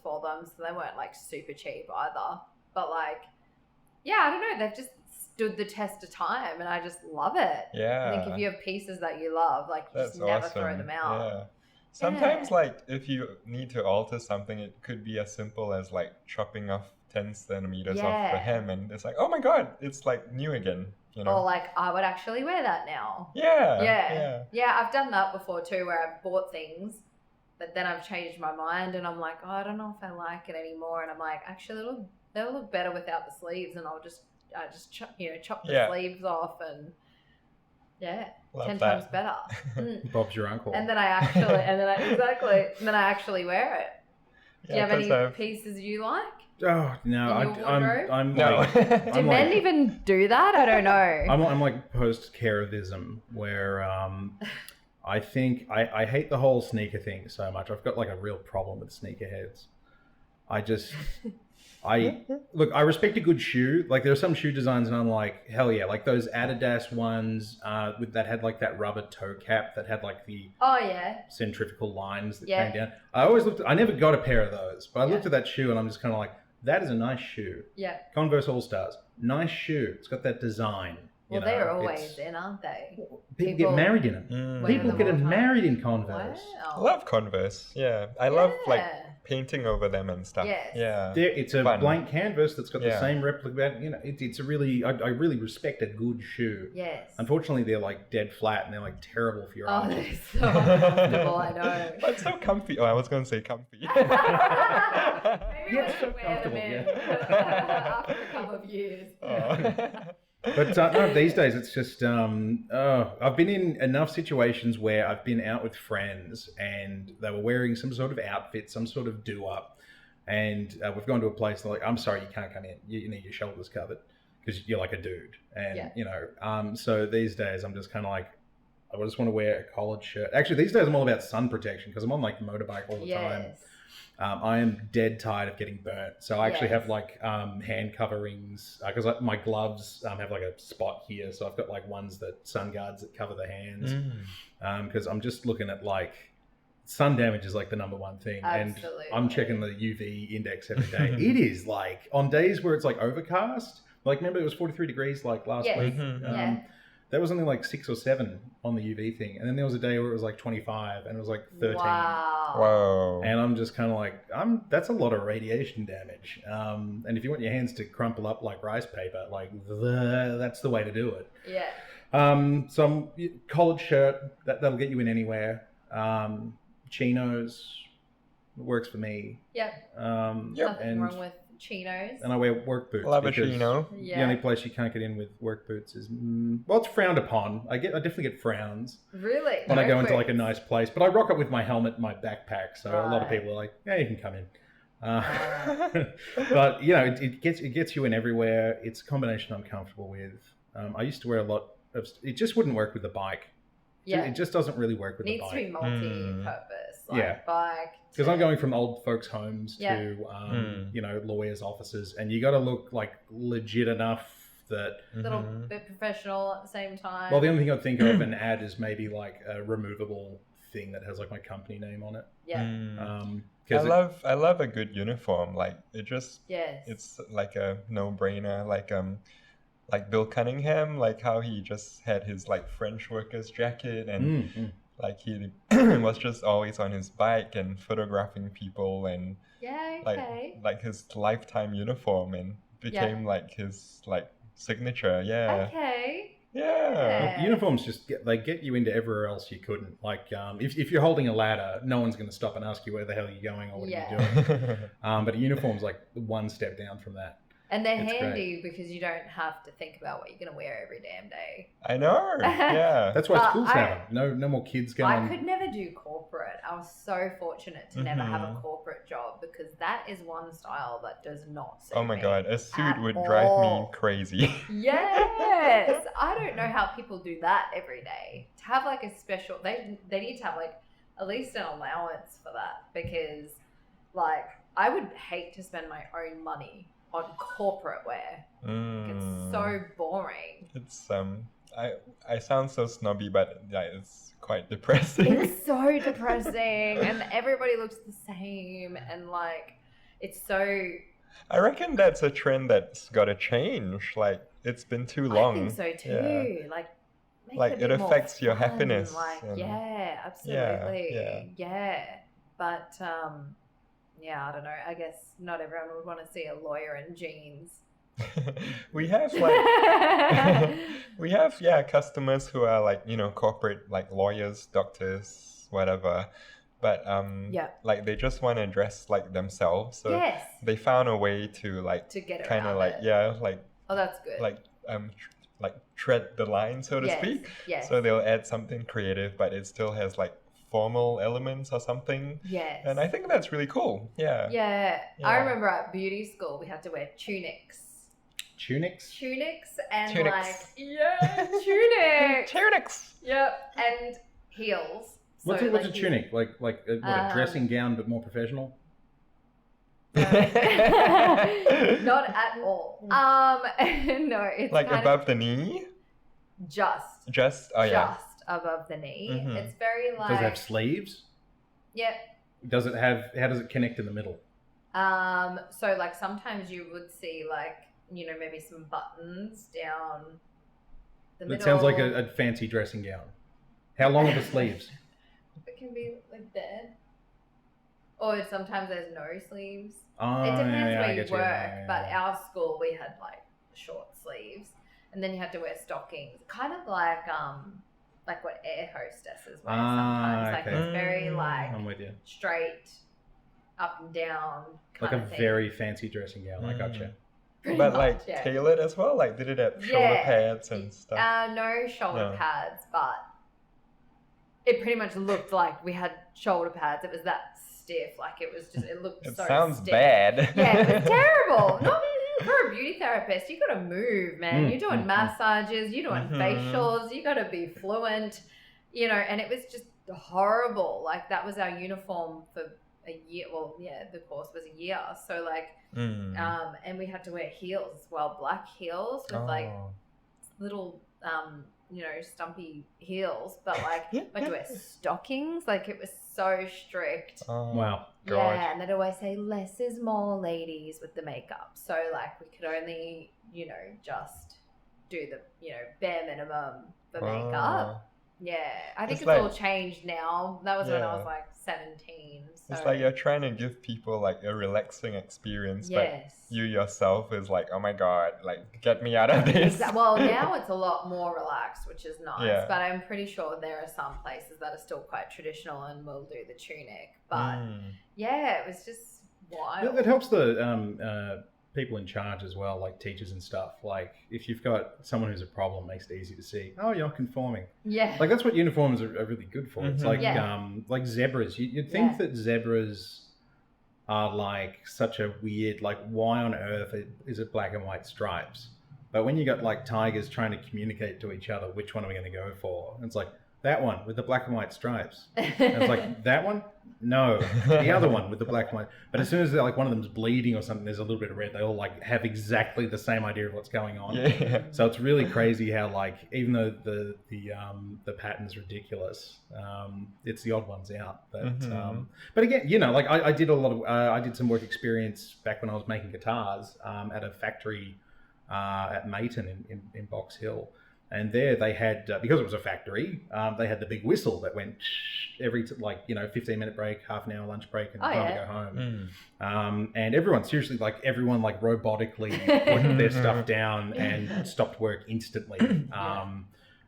for them, so they weren't like super cheap either. But like, yeah, I don't know, they've just stood the test of time, and I just love it. Yeah, I think if you have pieces that you love, like you just never throw them out. Yeah. Sometimes like if you need to alter something, it could be as simple as like chopping off 10 centimeters off the hem, and it's like, oh my god, it's like new again, you know. Or like, I would actually wear that now. Yeah. I've done that before too, where I've bought things but then I've changed my mind and I'm like, oh, I don't know if I like it anymore, and I'm like, actually they'll look better without the sleeves, and I just chop the sleeves off, and love 10 that. times better. Bob's your uncle. And then I actually wear it. Do you have any pieces you like? Oh no, I'm no. like, do men even do that? I don't know. I'm like post-Kerovism, where I think I hate the whole sneaker thing so much. I've got like a real problem with sneakerheads. Look, I respect a good shoe. Like there are some shoe designs and I'm like, hell yeah, like those Adidas ones that had like that rubber toe cap that had like the centrifugal lines that came down. I never got a pair of those, but I looked at that shoe and I'm just kind of like, that is a nice shoe. Yeah. Converse All-Stars, nice shoe. It's got that design. Well, they're always in, aren't they? People get married in them. People get married in Converse. Wow. I love Converse. Yeah, I love like painting over them and stuff. Yes. Yeah, it's a blank canvas that's got the same replica. You know, it's a really I really respect a good shoe. Yes. Unfortunately, they're like dead flat and they're like terrible for your eyes. Oh, they're so uncomfortable. I know. But so comfy. Oh, I was going to say comfy. Maybe Yeah, I should wear them in after a couple of years. But no, these days it's just I've been in enough situations where I've been out with friends and they were wearing some sort of outfit, some sort of do-up, and we've gone to a place and they're like, I'm sorry, you can't come in. You need your shoulders covered because you're like a dude. And, so these days I'm just kind of like, I just want to wear a collared shirt. Actually, these days I'm all about sun protection because I'm on like the motorbike all the time. I am dead tired of getting burnt, so I actually have like hand coverings because my gloves have like a spot here, so I've got like ones sun guards that cover the hands because I'm just looking at like sun damage is like the number one thing. Absolutely. And I'm checking the UV index every day. It is like on days where it's like overcast, like remember it was 43 degrees like last week. There was only like 6 or 7 on the UV thing. And then there was a day where it was like 25 and it was like 13. Wow. And I'm just kind of like, that's a lot of radiation damage. And if you want your hands to crumple up like rice paper, like that's the way to do it. Yeah. Some collared shirt, that'll get you in anywhere. Chinos works for me. Yep. Nothing wrong with chinos. And I wear work boots. Love a chino. The only place you can't get in with work boots is it's frowned upon. I definitely get frowns. Really? When I go into like a nice place, but I rock up with my helmet and my backpack, so a lot of people are like, "Yeah, you can come in." But it gets you in everywhere. It's a combination I'm comfortable with. I used to wear a lot of. It just wouldn't work with the bike. Yeah. It just doesn't really work with Needs the to be bike. multi-purpose. Like Yeah. bike. Because I'm going from old folks' homes Yeah. to, you know, lawyers' offices, and you got to look like legit enough that. Little bit professional at the same time. Well, the only thing I'd think of an ad is maybe like a removable thing that has like my company name on it. Yeah. I love a good uniform. Like it just, Yes. it's like a no-brainer. Like Bill Cunningham, like how he just had his like French workers jacket and like he was just always on his bike and photographing people and Yeah. Okay. like his lifetime uniform and became like his like signature. Yeah. Okay. Yeah. Uniforms just get you into everywhere else you couldn't. Like if you're holding a ladder, no one's going to stop and ask you where the hell you're going or what are you doing. But a uniform's like one step down from that. And they're It's handy because you don't have to think about what you're going to wear every damn day. I know. Yeah. That's why schools have them. No more kids going. I could never do corporate. I was so fortunate to never have a corporate job because that is one style that does not suit Oh my me god, a suit at would drive me all. crazy. Yes, I don't know how people do that every day. To have like a special, they need to have like at least an allowance for that because, like, I would hate to spend my own money on corporate wear. It's so boring. It's I sound so snobby, but yeah, it's quite depressing. It's so depressing, and everybody looks the same, and like, it's so. I reckon that's a trend that's got to change. Like it's been too long. I think so too. Yeah. Like, make Like, it, a it bit more affects your fun. happiness Like, and- yeah, absolutely. yeah. But yeah, I don't know. I guess not everyone would want to see a lawyer in jeans. We have like we have customers who are like, you know, corporate like lawyers, doctors, whatever. But Yeah. like they just want to dress like themselves. So Yes. they found a way to like To get kind of around like it. like Oh, that's good. like tread the line, so to yes. speak. Yes. So they'll add something creative, but it still has like formal elements or something. Yes. And I think that's really cool. Yeah. Yeah. Yeah. I remember at beauty school we had to wear tunics. Tunics. And Tunics. like tunics. Tunics. Yep. And heels. What's So, a like, tunic? Like a dressing gown but more professional? Not at all. No, it's Like kind above the knee? of just Just above the knee. Mhm. It's very like Does it have sleeves? Yep. Does it have? How does it connect in the middle? So like sometimes you would see like, you know, maybe some buttons down the middle. It sounds like a fancy dressing gown. How long are the sleeves? It can be like that. Or sometimes there's no sleeves. Oh, It depends yeah, I where you get work, yeah, but yeah. our school we had like short sleeves, and then you had to wear stockings, kind of like what air hostesses wear sometimes. Like okay. it's very like I'm with you. straight, up and down Like kind a of thing. very fancy dressing gown. I gotcha. Pretty But much, like yeah. tailored as well? Like did it have shoulder Yeah. pads and stuff? No shoulder No. pads, but it pretty much looked like we had shoulder pads. It was that stiff, like it was just. It looked It so sounds stiff. bad. Yeah, it was terrible. Not for a beauty therapist. You got to move, man. You're doing massages. You're doing facials. You got to be fluent, you know. And it was just horrible. Like that was our uniform for a year. Well, yeah, the course was a year. So like, and we had to wear heels as well, black heels with like Oh. little you know, stumpy heels, but like we had to wear stockings. Like it was so strict. Oh, Wow. God. Yeah, and they'd always say less is more, ladies, with the makeup. So like we could only, you know, just do the, you know, bare minimum for makeup. Yeah, I think It's it's all like- changed now. That was when I Yeah. was like 17. So It's like you're trying to give people like a relaxing experience, yes. but you yourself is like, oh my god, like get me out of this. Well, now it's a lot more relaxed, which is nice. Yeah. But I'm pretty sure there are some places that are still quite traditional and will do the tunic. But yeah, it was just wild. That helps the people in charge as well, like teachers and stuff. Like if you've got someone who's a problem, it makes it easy to see. Oh, you're not conforming. Yeah. Like that's what uniforms are really good for. It's like Yeah. like zebras. You'd think Yeah. that zebras are like such a weird, like why on earth is it black and white stripes? But when you got like tigers trying to communicate to each other, which one are we going to go for? It's like that one with the black and white stripes. And it's like, that one? No, the other one with the black and white. But as soon as they're like one of them's bleeding or something, there's a little bit of red. They all like have exactly the same idea of what's going on. Yeah. So it's really crazy how like even though the pattern's ridiculous, it's the odd ones out. But again, you know, like I did a lot of I did some work experience back when I was making guitars at a factory at Mayton in Box Hill. And there they had, because it was a factory, they had the big whistle that went every, 15-minute break, half an hour lunch break, and time to go home. And everyone robotically put their stuff down and stopped work instantly.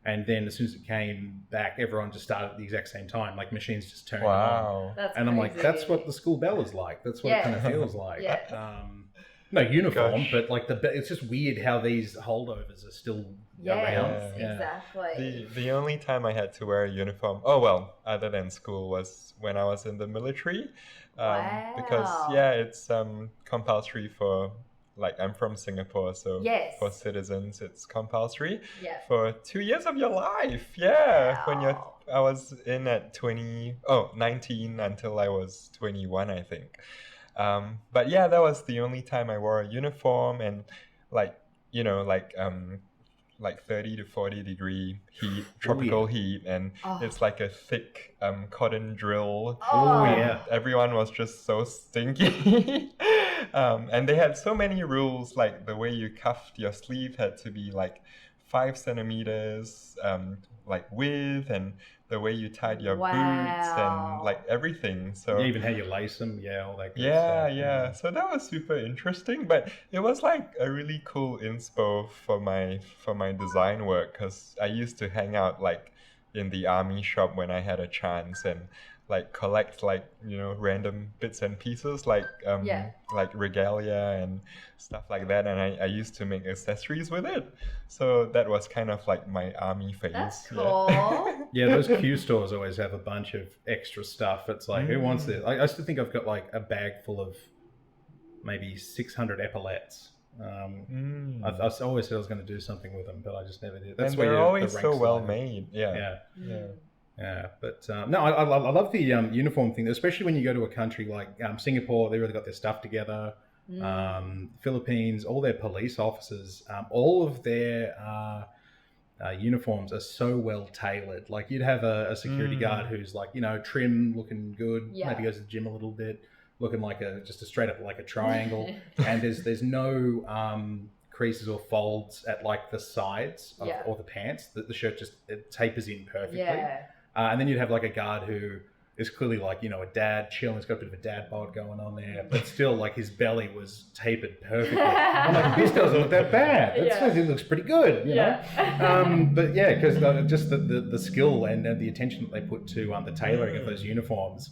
And then as soon as it came back, everyone just started at the exact same time, like machines just turned on. That's and I'm crazy. like, that's what the school bell is like. That's what it kind of feels like. No uniform, Gosh. but like it's just weird how these holdovers are still around. Exactly. The only time I had to wear a uniform, other than school, was when I was in the military. Because it's compulsory for, like, I'm from Singapore, so for citizens it's compulsory for 2 years of your life. I was in at 19 until I was 21, I think. But yeah, that was the only time I wore a uniform, and like 30 to 40 degree heat, tropical heat, and it's like a thick cotton drill. Everyone was just so stinky. And they had so many rules, like the way you cuffed your sleeve had to be like 5 centimeters width, and the way you tied your boots and like everything. So even how you lace them, all that good stuff. So that was super interesting, but it was like a really cool inspo for my design work, because I used to hang out like in the army shop when I had a chance, and like collect random bits and pieces like regalia and stuff like that, and I used to make accessories with it. So that was kind of like my army phase. That's cool. Those Q stores always have a bunch of extra stuff. It's like, who wants this? I still think I've got like a bag full of maybe 600 epaulettes. I always said I was going to do something with them, but I just never did. That's and they're always so well made. But no, I love the uniform thing, especially when you go to a country like Singapore. They really got their stuff together. Philippines, all their police officers, all of their uniforms are so well tailored. Like you'd have a security guard who's like, trim, looking good, maybe goes to the gym a little bit, looking like just a straight up like a triangle, and there's no creases or folds at like the sides or the pants. The shirt just it tapers in perfectly. And then you'd have like a guard who is clearly like, a dad chilling. He's got a bit of a dad bod going on there, but still like his belly was tapered perfectly. I'm like, this doesn't look that bad. It looks pretty good, you know? But because just the skill and the attention that they put to the tailoring of those uniforms,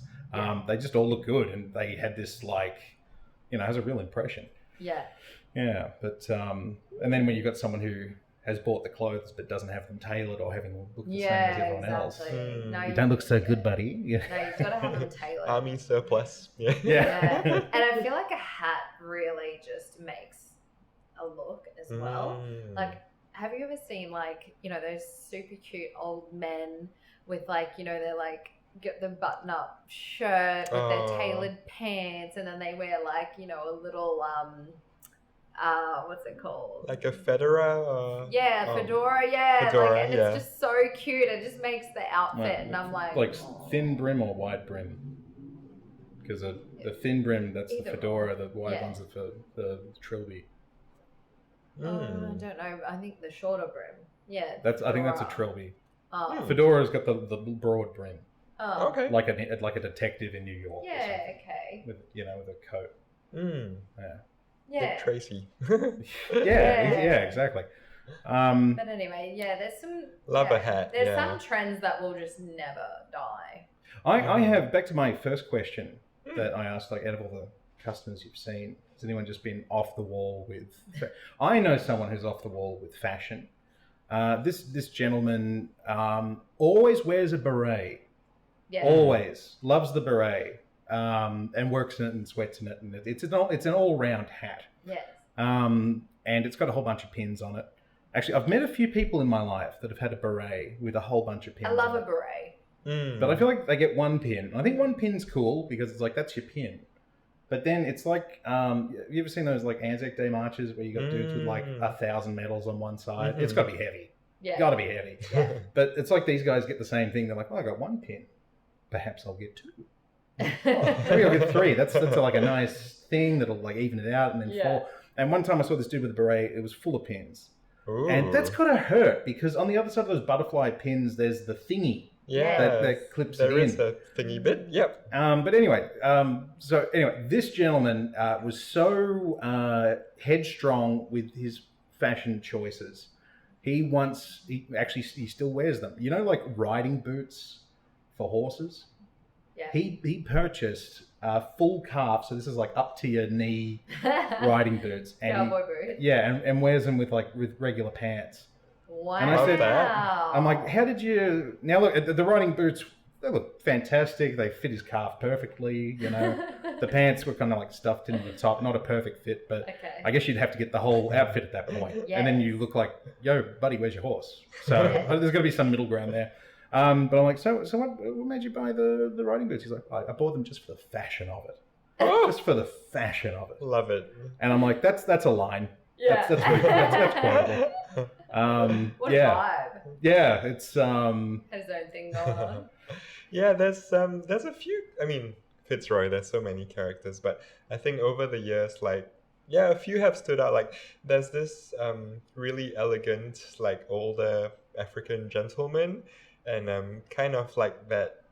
they just all look good. And they had this like, has a real impression. Yeah, but and then when you've got someone who has bought the clothes but doesn't have them tailored or having them look the same as everyone else. No, you don't look so good, buddy. No, you've got to have them tailored. Army surplus. And I feel like a hat really just makes a look as well. Like, have you ever seen like, those super cute old men with like, they're like, get the button up shirt with their tailored pants, and then they wear like, a little what's it called? Like a fedora? Fedora, Fedora, and it's just so cute. It just makes the outfit, and I'm like... Like thin brim or wide brim? Because the thin brim, that's the fedora, the wide one's the trilby. I don't know. I think the shorter brim. I think that's a trilby. Fedora's got the broad brim. Okay. Like a detective in New York. Okay. With with a coat. Dick Tracy. Exactly. But anyway, there's some love a hat. There's some trends that will just never die. I have, back to my first question that I asked, like, out of all the customers you've seen, has anyone just been off the wall with? I know someone who's off the wall with fashion. This gentleman always wears a beret. Always loves the beret. And works in it and sweats in it, and it's an all-round hat. Yes. And it's got a whole bunch of pins on it, Actually, I've met a few people in my life that have had a beret with a whole bunch of pins. I love in a it. beret. Mm. But I feel like they get one pin. I think one pin's cool because it's like, that's your pin. But then it's like, you ever seen those like Anzac Day marches where you got dudes with like 1,000 medals on one side? It's got to be heavy. Yeah. Got to be heavy. But it's like these guys get the same thing. They're like, oh, I got one pin. Perhaps I'll get 2. Maybe I'll get 3. That's like a nice thing that'll like even it out and then 4. And one time I saw this dude with a beret. It was full of pins. Ooh. And that's gotta hurt because on the other side of those butterfly pins, there's the thingy that clips it in. There is a thingy bit. Yep. But anyway, this gentleman was so headstrong with his fashion choices. He still wears them. You know, like riding boots for horses. Yeah. He purchased full calf, so this is like up to your knee riding boots, and Cowboy boots. Yeah, and wears them with regular pants. Wow. And I said, that. I'm like, how did you? Now look, the riding boots, they look fantastic. They fit his calf perfectly. You know, the pants were kind of like stuffed into the top, not a perfect fit, but Okay. I guess you'd have to get the whole outfit at that point. Yeah. And then you look like, yo, buddy, where's your horse? So there's got to be some middle ground there. But I'm like, so what made you buy the riding boots? He's like, I bought them just for the fashion of it. Just for the fashion of it. Love it. And I'm like, that's a line. Yeah. That's quotable. What yeah. a vibe. Yeah, it's Has his own thing going on. Yeah, there's a few. I mean, Fitzroy. There's so many characters, but I think over the years, like, yeah, a few have stood out. Like, there's this really elegant, like, older African gentleman, and kind of like that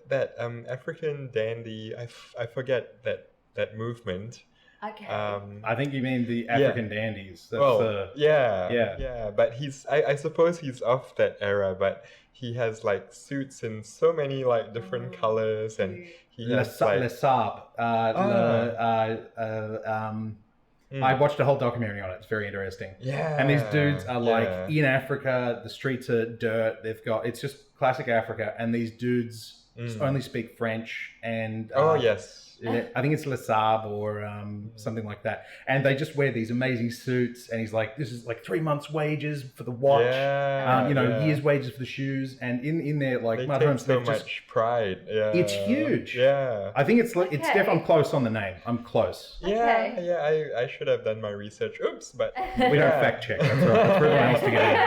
African dandy. I forget that movement. Okay. I think you mean the African dandies. That's yeah. But I suppose he's of that era, but he has like suits in so many like different colors, and he has like Les Saab. I watched a whole documentary on it. It's very interesting. Yeah. And these dudes are like in Africa. The streets are dirt. It's just classic Africa. And these dudes only speak French and yes. I think it's Le Saab or something like that. And they just wear these amazing suits. And he's like, this is like 3 months' wages for the watch. Year's wages for the shoes. And in there, like, they Mud take Holmes, so much pride. Yeah. It's huge. Yeah. I think it's definitely, I'm close on the name. I'm close. Yeah. I should have done my research. Oops, but We don't fact check. That's all right. That's where everyone else to get in.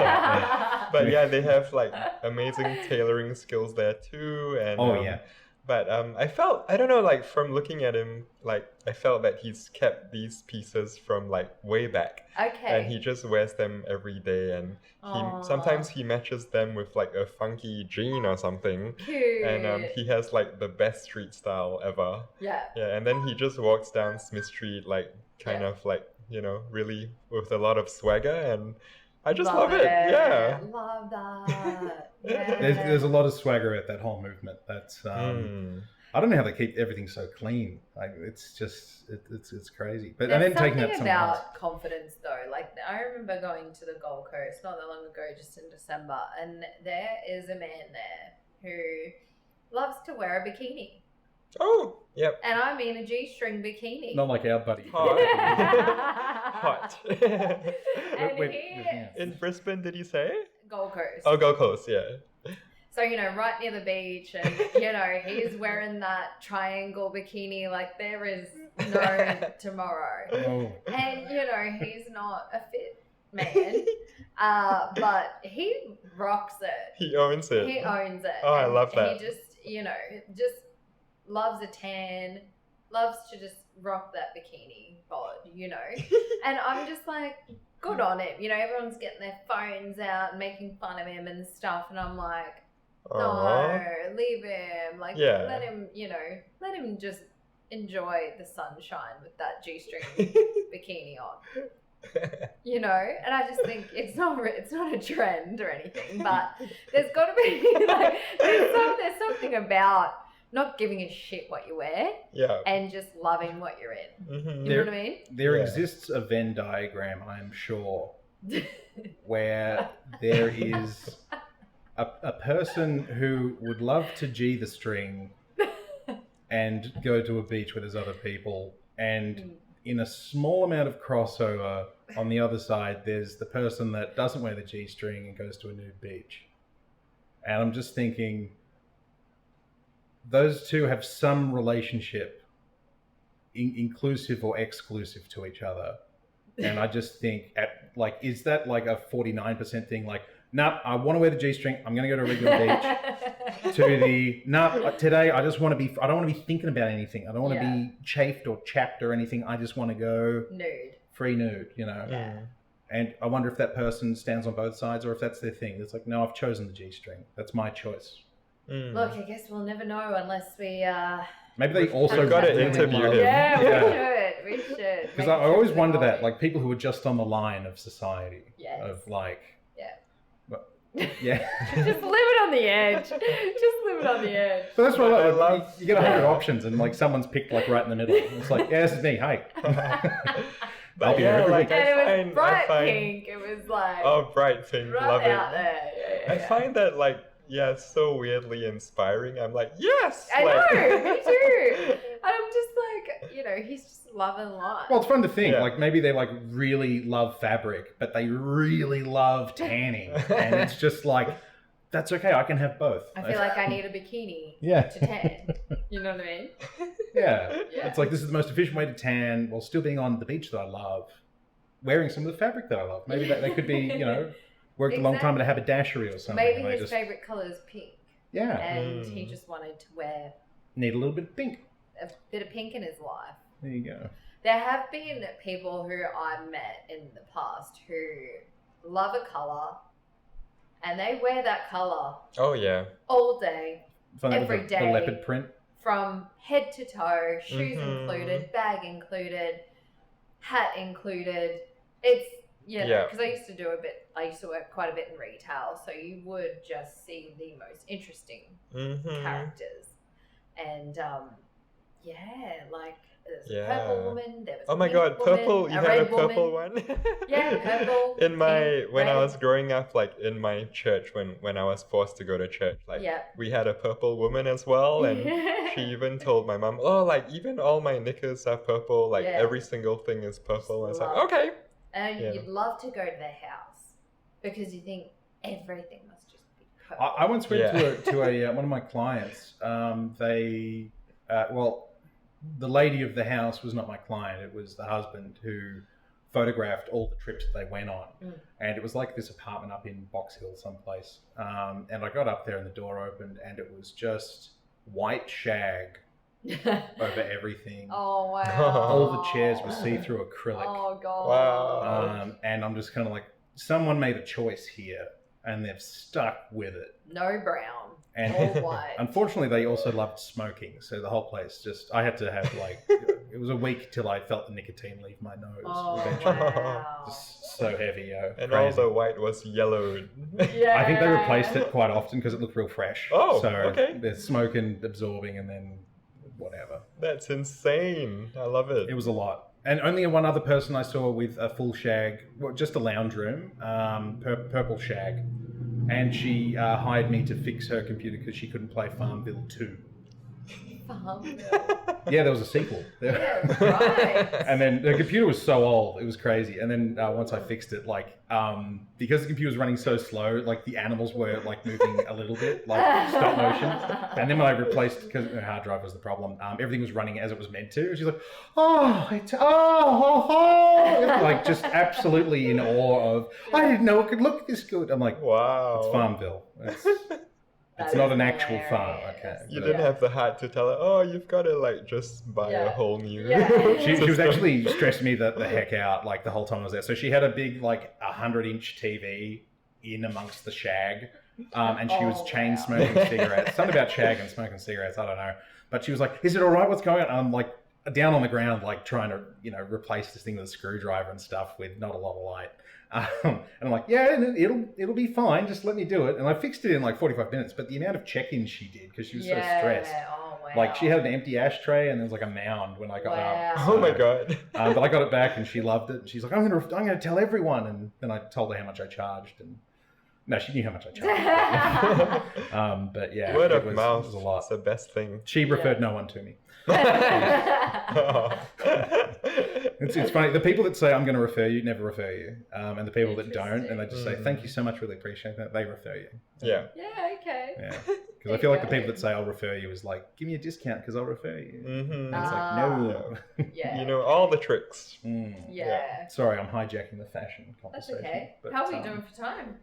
But yeah, they have like amazing tailoring skills there too. And But I don't know, like from looking at him, like I felt that he's kept these pieces from like way back. Okay. And he just wears them every day, and sometimes he matches them with like a funky jean or something. Cute. And he has like the best street style ever. Yeah. Yeah, and then he just walks down Smith Street like kind of like, you know, really with a lot of swagger, and I just love it. Yeah. Love that. Yeah. There's a lot of swagger at that whole movement. That's I don't know how they keep everything so clean. Like it's just it's crazy. But There's and then taking that something somewhere else. about confidence though. Like I remember going to the Gold Coast not that long ago, just in December, and there is a man there who loves to wear a bikini. Oh, yep. And I mean a G-string bikini. Not like our buddy. Hot. And In Brisbane, did you say? Gold Coast. Oh, Gold Coast, yeah. So, you know, right near the beach, and, you know, he's wearing that triangle bikini like there is no tomorrow. Oh. And, you know, he's not a fit man, but he rocks it. He owns it. He owns it. Oh, I love that. He just, you know, just loves a tan, loves to just rock that bikini bod, you know. And I'm just like, good on him. You know, everyone's getting their phones out and making fun of him and stuff. And I'm like, no, leave him. Like, let him, you know, let him just enjoy the sunshine with that G-string bikini on. You know, and I just think it's not a trend or anything, but there's got to be like there's something about not giving a shit what you wear, and just loving what you're in. Mm-hmm. You know what I mean? There exists a Venn diagram, I'm sure, where there is a person who would love to G the string and go to a beach where there's other people, and in a small amount of crossover, on the other side, there's the person that doesn't wear the G-string and goes to a nude beach. And I'm just thinking, those two have some relationship, inclusive or exclusive to each other. And I just think, is that like a 49% thing? Like, nah, I want to wear the G-string. I'm going to go to a regular beach. To the, nah, today I just want to be, I don't want to be thinking about anything. I don't want to be chafed or chapped or anything. I just want to go nude. Free nude, you know. Yeah. And I wonder if that person stands on both sides or if that's their thing. It's like, no, I've chosen the G-string. That's my choice. Look, I guess we'll never know unless we... Maybe they also got to really interview love- him. Yeah, we should. Because I always wonder that, like people who are just on the line of society, of like, yeah. Just live it on the edge. Just live it on the edge. But that's what I love. You get 100 options, and like someone's picked like right in the middle. It's like, yeah, this is me. Hey. But yeah, like And it I was bright find, pink. It was like oh, bright pink, right love out it. there. Yeah. I find that like, yeah, so weirdly inspiring. I'm like, yes. I like... know, me too. And I'm just like, you know, he's just loving life. Well, it's fun to think. Yeah. Like maybe they like really love fabric, but they really love tanning, and it's just like, that's okay. I can have both. I feel like I need a bikini Yeah. to tan. You know what I mean? Yeah. Yeah. It's like, this is the most efficient way to tan while still being on the beach that I love, wearing some of the fabric that I love. Maybe that could be, you know, worked a long time at a haberdashery or something. Maybe and I his favorite color is pink, yeah, and he just wanted to wear need a little bit of pink. a bit of pink in his life. There you go. There have been people who I've met in the past who love a color, and they wear that color Oh yeah. all day, Find that with every the day. leopard print. from head to toe, shoes Mhm. included, bag included, hat included. It's, you know, Yeah. because I used to work quite a bit in retail, so you would just see the most interesting Mm-hmm. characters. And, like, there's a Yeah. purple woman, there was Oh a my pink god, woman, purple! You had a red purple woman. one. Yeah, purple, In my pink, when I red. was growing up, like in my church, when I was forced to go to church, like Yeah. we had a purple woman as well, and she even told my mom, "Oh, like even all my knickers are purple. Like Yeah. every single thing is purple." I was like, Love. "Okay." And Yeah. you'd love to go to their house because you think everything must just be purple. I once went Yeah. to a one of my clients. The lady of the house was not my client. It was the husband who photographed all the trips that they went on. And it was like this apartment up in Box Hill someplace. And I got up there and the door opened and it was just white shag over everything. Oh wow! All the chairs were see-through acrylic. Oh god! Wow. And I'm just kind of like, someone made a choice here and they've stuck with it. No brown, And all white. unfortunately, they also loved smoking. So the whole place just, I had to have like, it was a week till I felt the nicotine leave my nose. Oh Eventually. wow! Just so heavy. And Crazy. all the white was yellowed. Yeah. I think they replaced it quite often because it looked real fresh. Oh, so okay. they're smoking, absorbing, and then whatever. That's insane. I love it. It was a lot. And only one other person I saw with a full shag, well, just a lounge room, purple shag. And she hired me to fix her computer because she couldn't play Farmville 2. Yeah, there was a sequel. Yeah, right. And then the computer was so old, it was crazy. And then once I fixed it, like, because the computer was running so slow, like the animals were like moving a little bit, like stop motion. And then when I replaced, because the hard drive was the problem, everything was running as it was meant to. And she's like, like just absolutely in awe of, I didn't know it could look this good. I'm like, Wow. it's Farmville. It's That not is an actual farm, hilarious. okay. You but- didn't have the heart to tell her, "Oh, you've got to like just buy a Yeah. whole new." Yeah. She was system." actually stressing me the heck out like the whole time I was there. So she had a big like 100-inch TV in amongst the shag, and she was Oh, chain wow. smoking cigarettes. Something about shag and smoking cigarettes, I don't know. But she was like, "Is it all right? What's going on?" I'm like down on the ground, like trying to replace this thing with a screwdriver and stuff with not a lot of light. And I'm like, yeah, it'll be fine. Just let me do it. And I fixed it in like 45 minutes. But the amount of check-ins she did because she was so stressed. Oh wow! Like she had an empty ashtray and there was like a mound when I got up. Wow. Oh my god. But I got it back and she loved it. She's like, I'm gonna tell everyone. And then I told her how much I charged. And No, she knew how much I charged. But yeah, Word it of was, mouth it was a lot. is the best thing. She referred no one to me. Oh. It's funny. The people that say I'm going to refer you never refer you, and the people that don't and they just say Mm. thank you so much, really appreciate that, they refer you. Yeah. Yeah, okay. Yeah. Because I feel like the people that say I'll refer you is like, give me a discount because I'll refer you. Mm-hmm. And it's like, no. Yeah. You know all the tricks. Mm. Yeah. Sorry, I'm hijacking the fashion That's conversation. okay. but, How are we doing for time?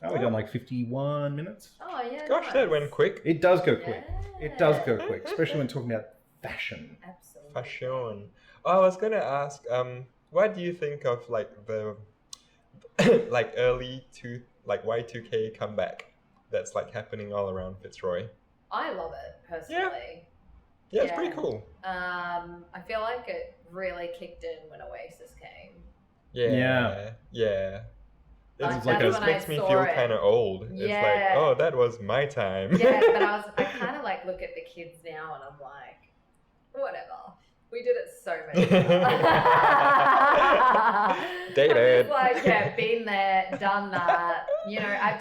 Oh, we done like 51 minutes. Oh, yeah. Gosh, nice. that went quick. It does go quick. It does go Yeah. quick, especially when talking about fashion. Absolutely. Fashion. Oh, I was gonna ask, what do you think of like the like early Y2K comeback that's like happening all around Fitzroy? I love it personally. Yeah, it's Yeah. pretty cool. I feel like it really kicked in when Oasis came. Yeah. Yeah. Like, It's that's like, when it I makes me saw feel it. kind of old. It's like, Yeah. oh, that was my time. Yeah, but I kind of like look at the kids now and I'm like, whatever. We did it so many times. Dated. I'm just like, yeah, been there, done that. You know, I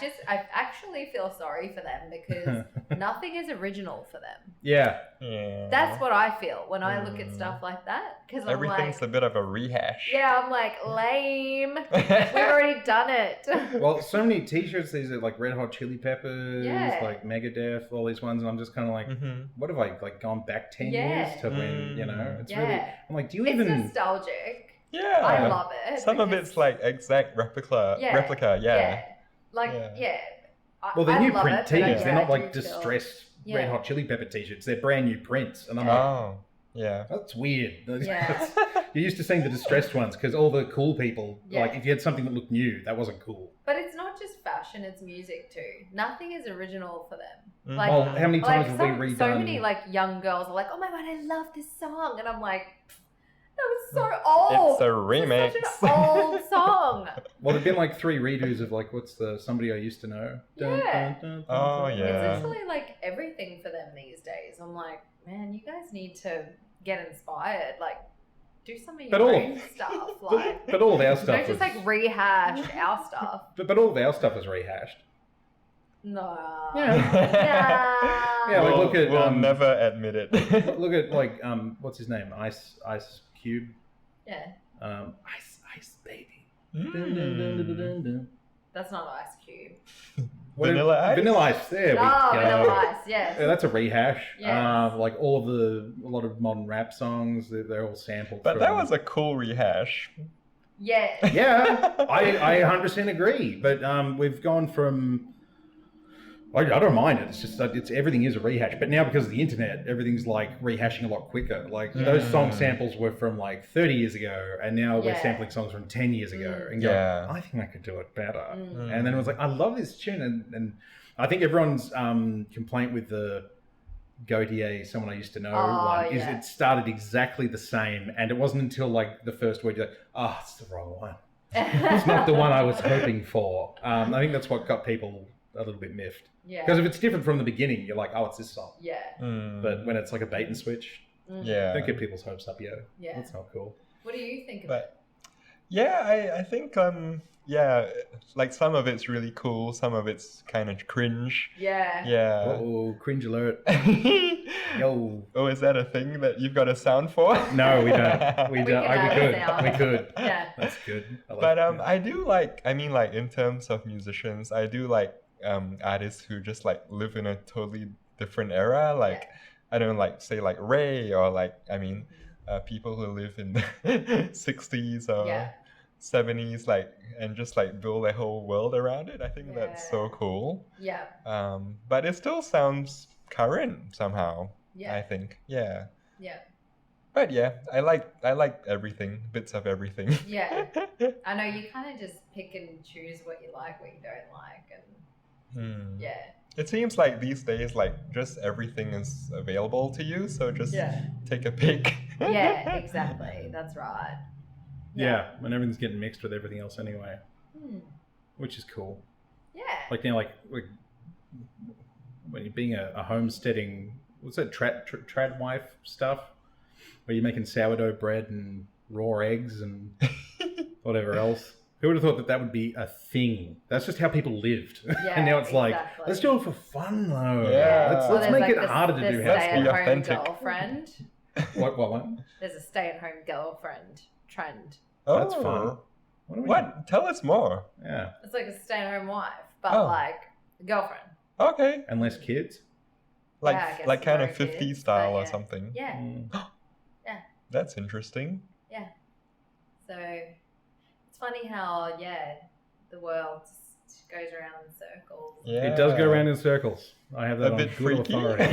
actually feel sorry for them because nothing is original for them. Yeah. Yeah. That's what I feel when I look at Mm. stuff like that. Because I'm Everything's like, a bit of a rehash. yeah, I'm like, lame. We've already done it. Well, so many t-shirts, these are like Red Hot Chili Peppers, Yeah. like Megadeth, all these ones, and I'm just kind of like, Mhm. what have I like gone back 10 Yeah. years to when, you know? It's really, Yeah. I'm like, do you It's even... nostalgic. Yeah. I love it. Some of because- it's like exact replica. Yeah. Yeah. Like, Yeah. yeah. Well, they're I new love print it, but I- tees. They're yeah, not I like do feel- distressed Yeah. Red Hot Chili Pepper t-shirts. They're brand new prints. And I'm like, Oh. Yeah. that's weird. Yeah. You're used to seeing the distressed ones because all the cool people, Yeah. like if you had something that looked new, that wasn't cool. But it's not just fashion, it's music too. Nothing is original for them. Mhm. Like, Well, how many times like have we redone... so many like young girls are like, oh my god, I love this song. And I'm like, that was so old. It's a remix. It's such an old song. Well, there've been like 3 redos of like, what's the Somebody I Used to Know? Yeah. Oh, dun. yeah. It's literally like everything for them these days. I'm like, man, you guys need to get inspired. Like, do some of But your all- own stuff. Like, But all of our stuff don't just was... like rehash our stuff. But all of our stuff is rehashed. No. Yeah. Yeah, like, we'll, look at, we'll never admit it. Look at like what's his name? Ice Cube. Yeah. Ice Baby. Mm. That's not Ice Cube. Vanilla Ice? Vanilla Ice. There we Oh, go. Vanilla Ice, yes. Yeah, that's a rehash. Yes. Like all of a lot of modern rap songs, they're all sampled. But from... that was a cool rehash. Yeah. Yeah, I 100% agree. But we've gone from. I don't mind it. It's just that everything is a rehash. But now because of the internet, everything's like rehashing a lot quicker. Like those song samples were from like 30 years ago, and now we're Yeah. sampling songs from 10 years ago. And going, Yeah. I think I could do it better. Mm. And then it was like, I love this tune, and I think everyone's complaint with the Gautier, Someone I Used to Know Oh, one, is yeah. it started exactly the same, and it wasn't until like the first word you're like, oh, it's the wrong one. It's not the one I was hoping for. I think that's what got people a little bit miffed. Yeah. Because if it's different from the beginning, you're like, oh, it's this song. Yeah. Mm. But when it's like a bait and switch, Mm. yeah. don't get people's hopes up, yo. Yeah. That's not cool. What do you think of it? But yeah, I think yeah, like some of it's really cool, some of it's kind of cringe. Yeah. Yeah. Oh, cringe alert. Yo. Oh, is that a thing that you've got a sound for? No, we don't. We We don't. can add We could. sound. We could. Yeah. That's good. I like But that. I do like, I mean, like in terms of musicians, I do like artists who just like live in a totally different era. Like I don't like say like Ray or like people who live in the 60s or Yeah. 70s, like and just like build a whole world around it. I think that's so Yeah. cool. Yeah. But it still sounds current somehow. I Yeah. think, yeah. Yeah. But yeah, I like everything, bits of everything. Yeah. I know you kind of just pick and choose what you like, what you don't like, and Hmm. yeah. It seems like these days, like just everything is available to you, so just Yeah. take a pick. Yeah, exactly. That's right. Yeah, and everything's getting mixed with everything else anyway, Hmm. which is cool. Yeah. Like now, like when you're being a homesteading, what's that trad wife stuff, where you're making sourdough bread and raw eggs and whatever else Who would have thought that that would be a thing? That's just how people lived. Yeah, And now it's like, exactly. let's do it for fun though. Yeah. Let's, Well, let's there's make like it harder to do. the Let's be stay-at-home authentic. girlfriend. What? There's a stay-at-home girlfriend trend. That's Oh. fun. What? Do we What? Tell us more. do? Yeah. It's like a stay-at-home wife, but Oh. like a girlfriend. Okay. And less kids. Like Yeah, I guess like kind of more 50s kids, style but or yeah. something. Yeah. Mm. That's interesting. So it's funny how the world just goes around in circles. Yeah. It does go around in circles. I have that A on bit good freaky. authority.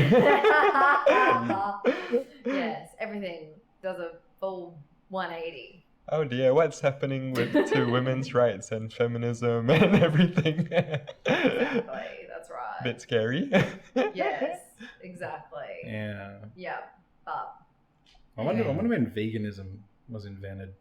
Yes, everything does a full 180. Oh dear, what's happening to women's rights and feminism and everything? Exactly, that's right. Bit scary. Yes, exactly. Yeah. Yeah, but I wonder when veganism was invented.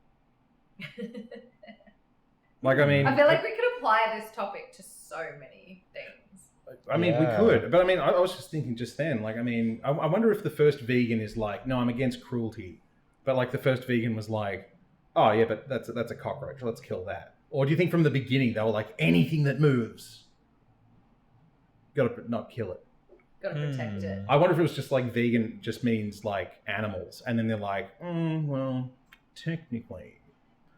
Like, I mean, I feel like we could apply this topic to so many things. I mean, Yeah. we could, but I mean, I was just thinking just then, like, I mean, I wonder if the first vegan is like, no, I'm against cruelty, but like the first vegan was like, oh yeah, but that's a cockroach, let's kill that. Or do you think from the beginning they were like, anything that moves, gotta not kill it? Gotta protect it. I wonder if it was just like vegan just means like animals, and then they're like, well, technically.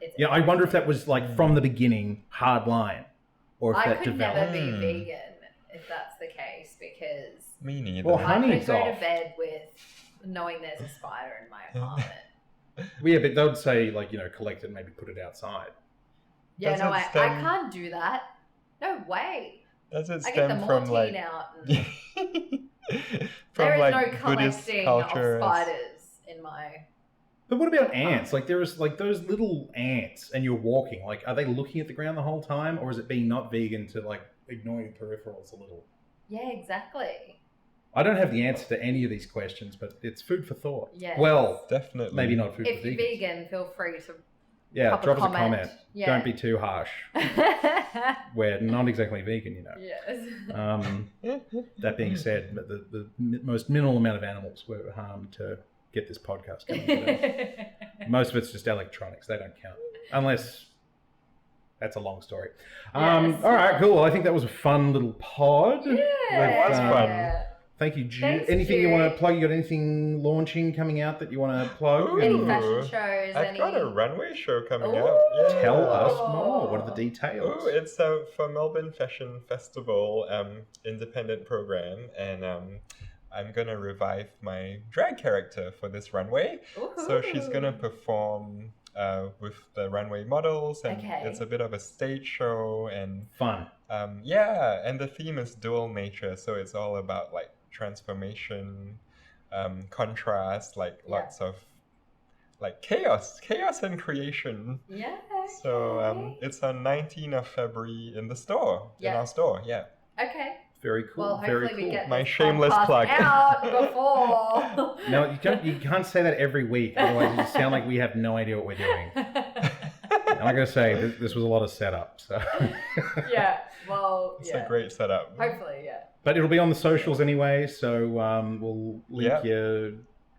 It's Yeah, I wonder if that was like from the beginning, hard line, or if I that could never developed. be vegan if that's the case, because Me neither. Well, I honey's could go off. to bed with knowing there's a spider in my apartment. Well, yeah, but they would say like, collect it and maybe put it outside. Yeah, Does no, it I stem- can't do that. No way. Does it I get the stem from mortine like out. And from there is like no Buddhist collecting culture? of spiders in my. But what about ants? Like there is like those little ants, and you're walking. Like, are they looking at the ground the whole time, or is it being not vegan to like ignore your peripherals a little? Yeah, exactly. I don't have the answer to any of these questions, but it's food for thought. Yes. Well, Definitely. maybe not food If for you're vegans. vegan, feel free to Yeah, pop drop a us a comment. Yeah. Don't be too harsh. We're not exactly vegan, Yes. That being said, the most minimal amount of animals were harmed to get this podcast going today. Most of it's just electronics. They don't count. Unless that's a long story. Yes. All right, cool. Well, I think that was a fun little pod. Yeah. It was fun. Thank you, Jude. Thanks, Anything you want to Jude. plug? You got anything launching coming out that you want to plug? Any Ooh. fashion shows? I've any... got a runway show coming Ooh. up. Yeah. Tell us more. What are the details? Oh, it's for Melbourne Fashion Festival, independent program, and I'm gonna revive my drag character for this runway. So she's gonna perform with the runway models, and Okay. it's a bit of a stage show, and Fun. yeah, and the theme is dual nature, so it's all about like transformation, contrast, like Yeah. lots of like chaos and creation. Yeah. So okay. it's on 19th of February in the store, in Yeah. our store. Yeah. Okay. Very cool. Well, Very hopefully cool. we get My this shameless podcast plug. out before. No, you can't say that every week. Otherwise, you sound like we have no idea what we're doing. And I gotta say, this was a lot of setup. So, Yeah. Well. It's yeah. a great setup. Hopefully, yeah. but it'll be on the socials anyway. So we'll link Yeah. your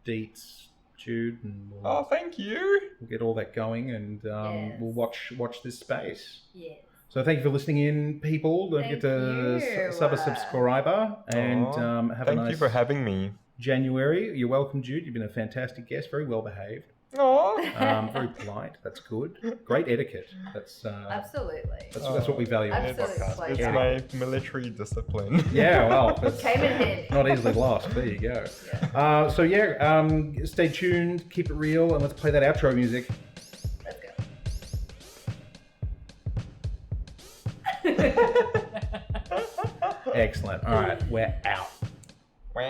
deets, Jude, and Oh, thank you. we'll get all that going, and Yes. we'll watch this space. Yeah. So thank you for listening in, people. Don't forget to Thank you. sub a subscriber, and Aw, have a Thank nice you for having me. January. You're welcome, Jude. You've been a fantastic guest. Very well behaved. Aww. Very polite. That's good. Great etiquette. That's Absolutely. that's what we value on this Absolutely. podcast. It's Yeah. my military discipline. Yeah, well, that's Came in handy. not easily lost. There you go. Yeah. So yeah, stay tuned, keep it real, and let's play that outro music. Let's go. Excellent. All right, we're out. Wah.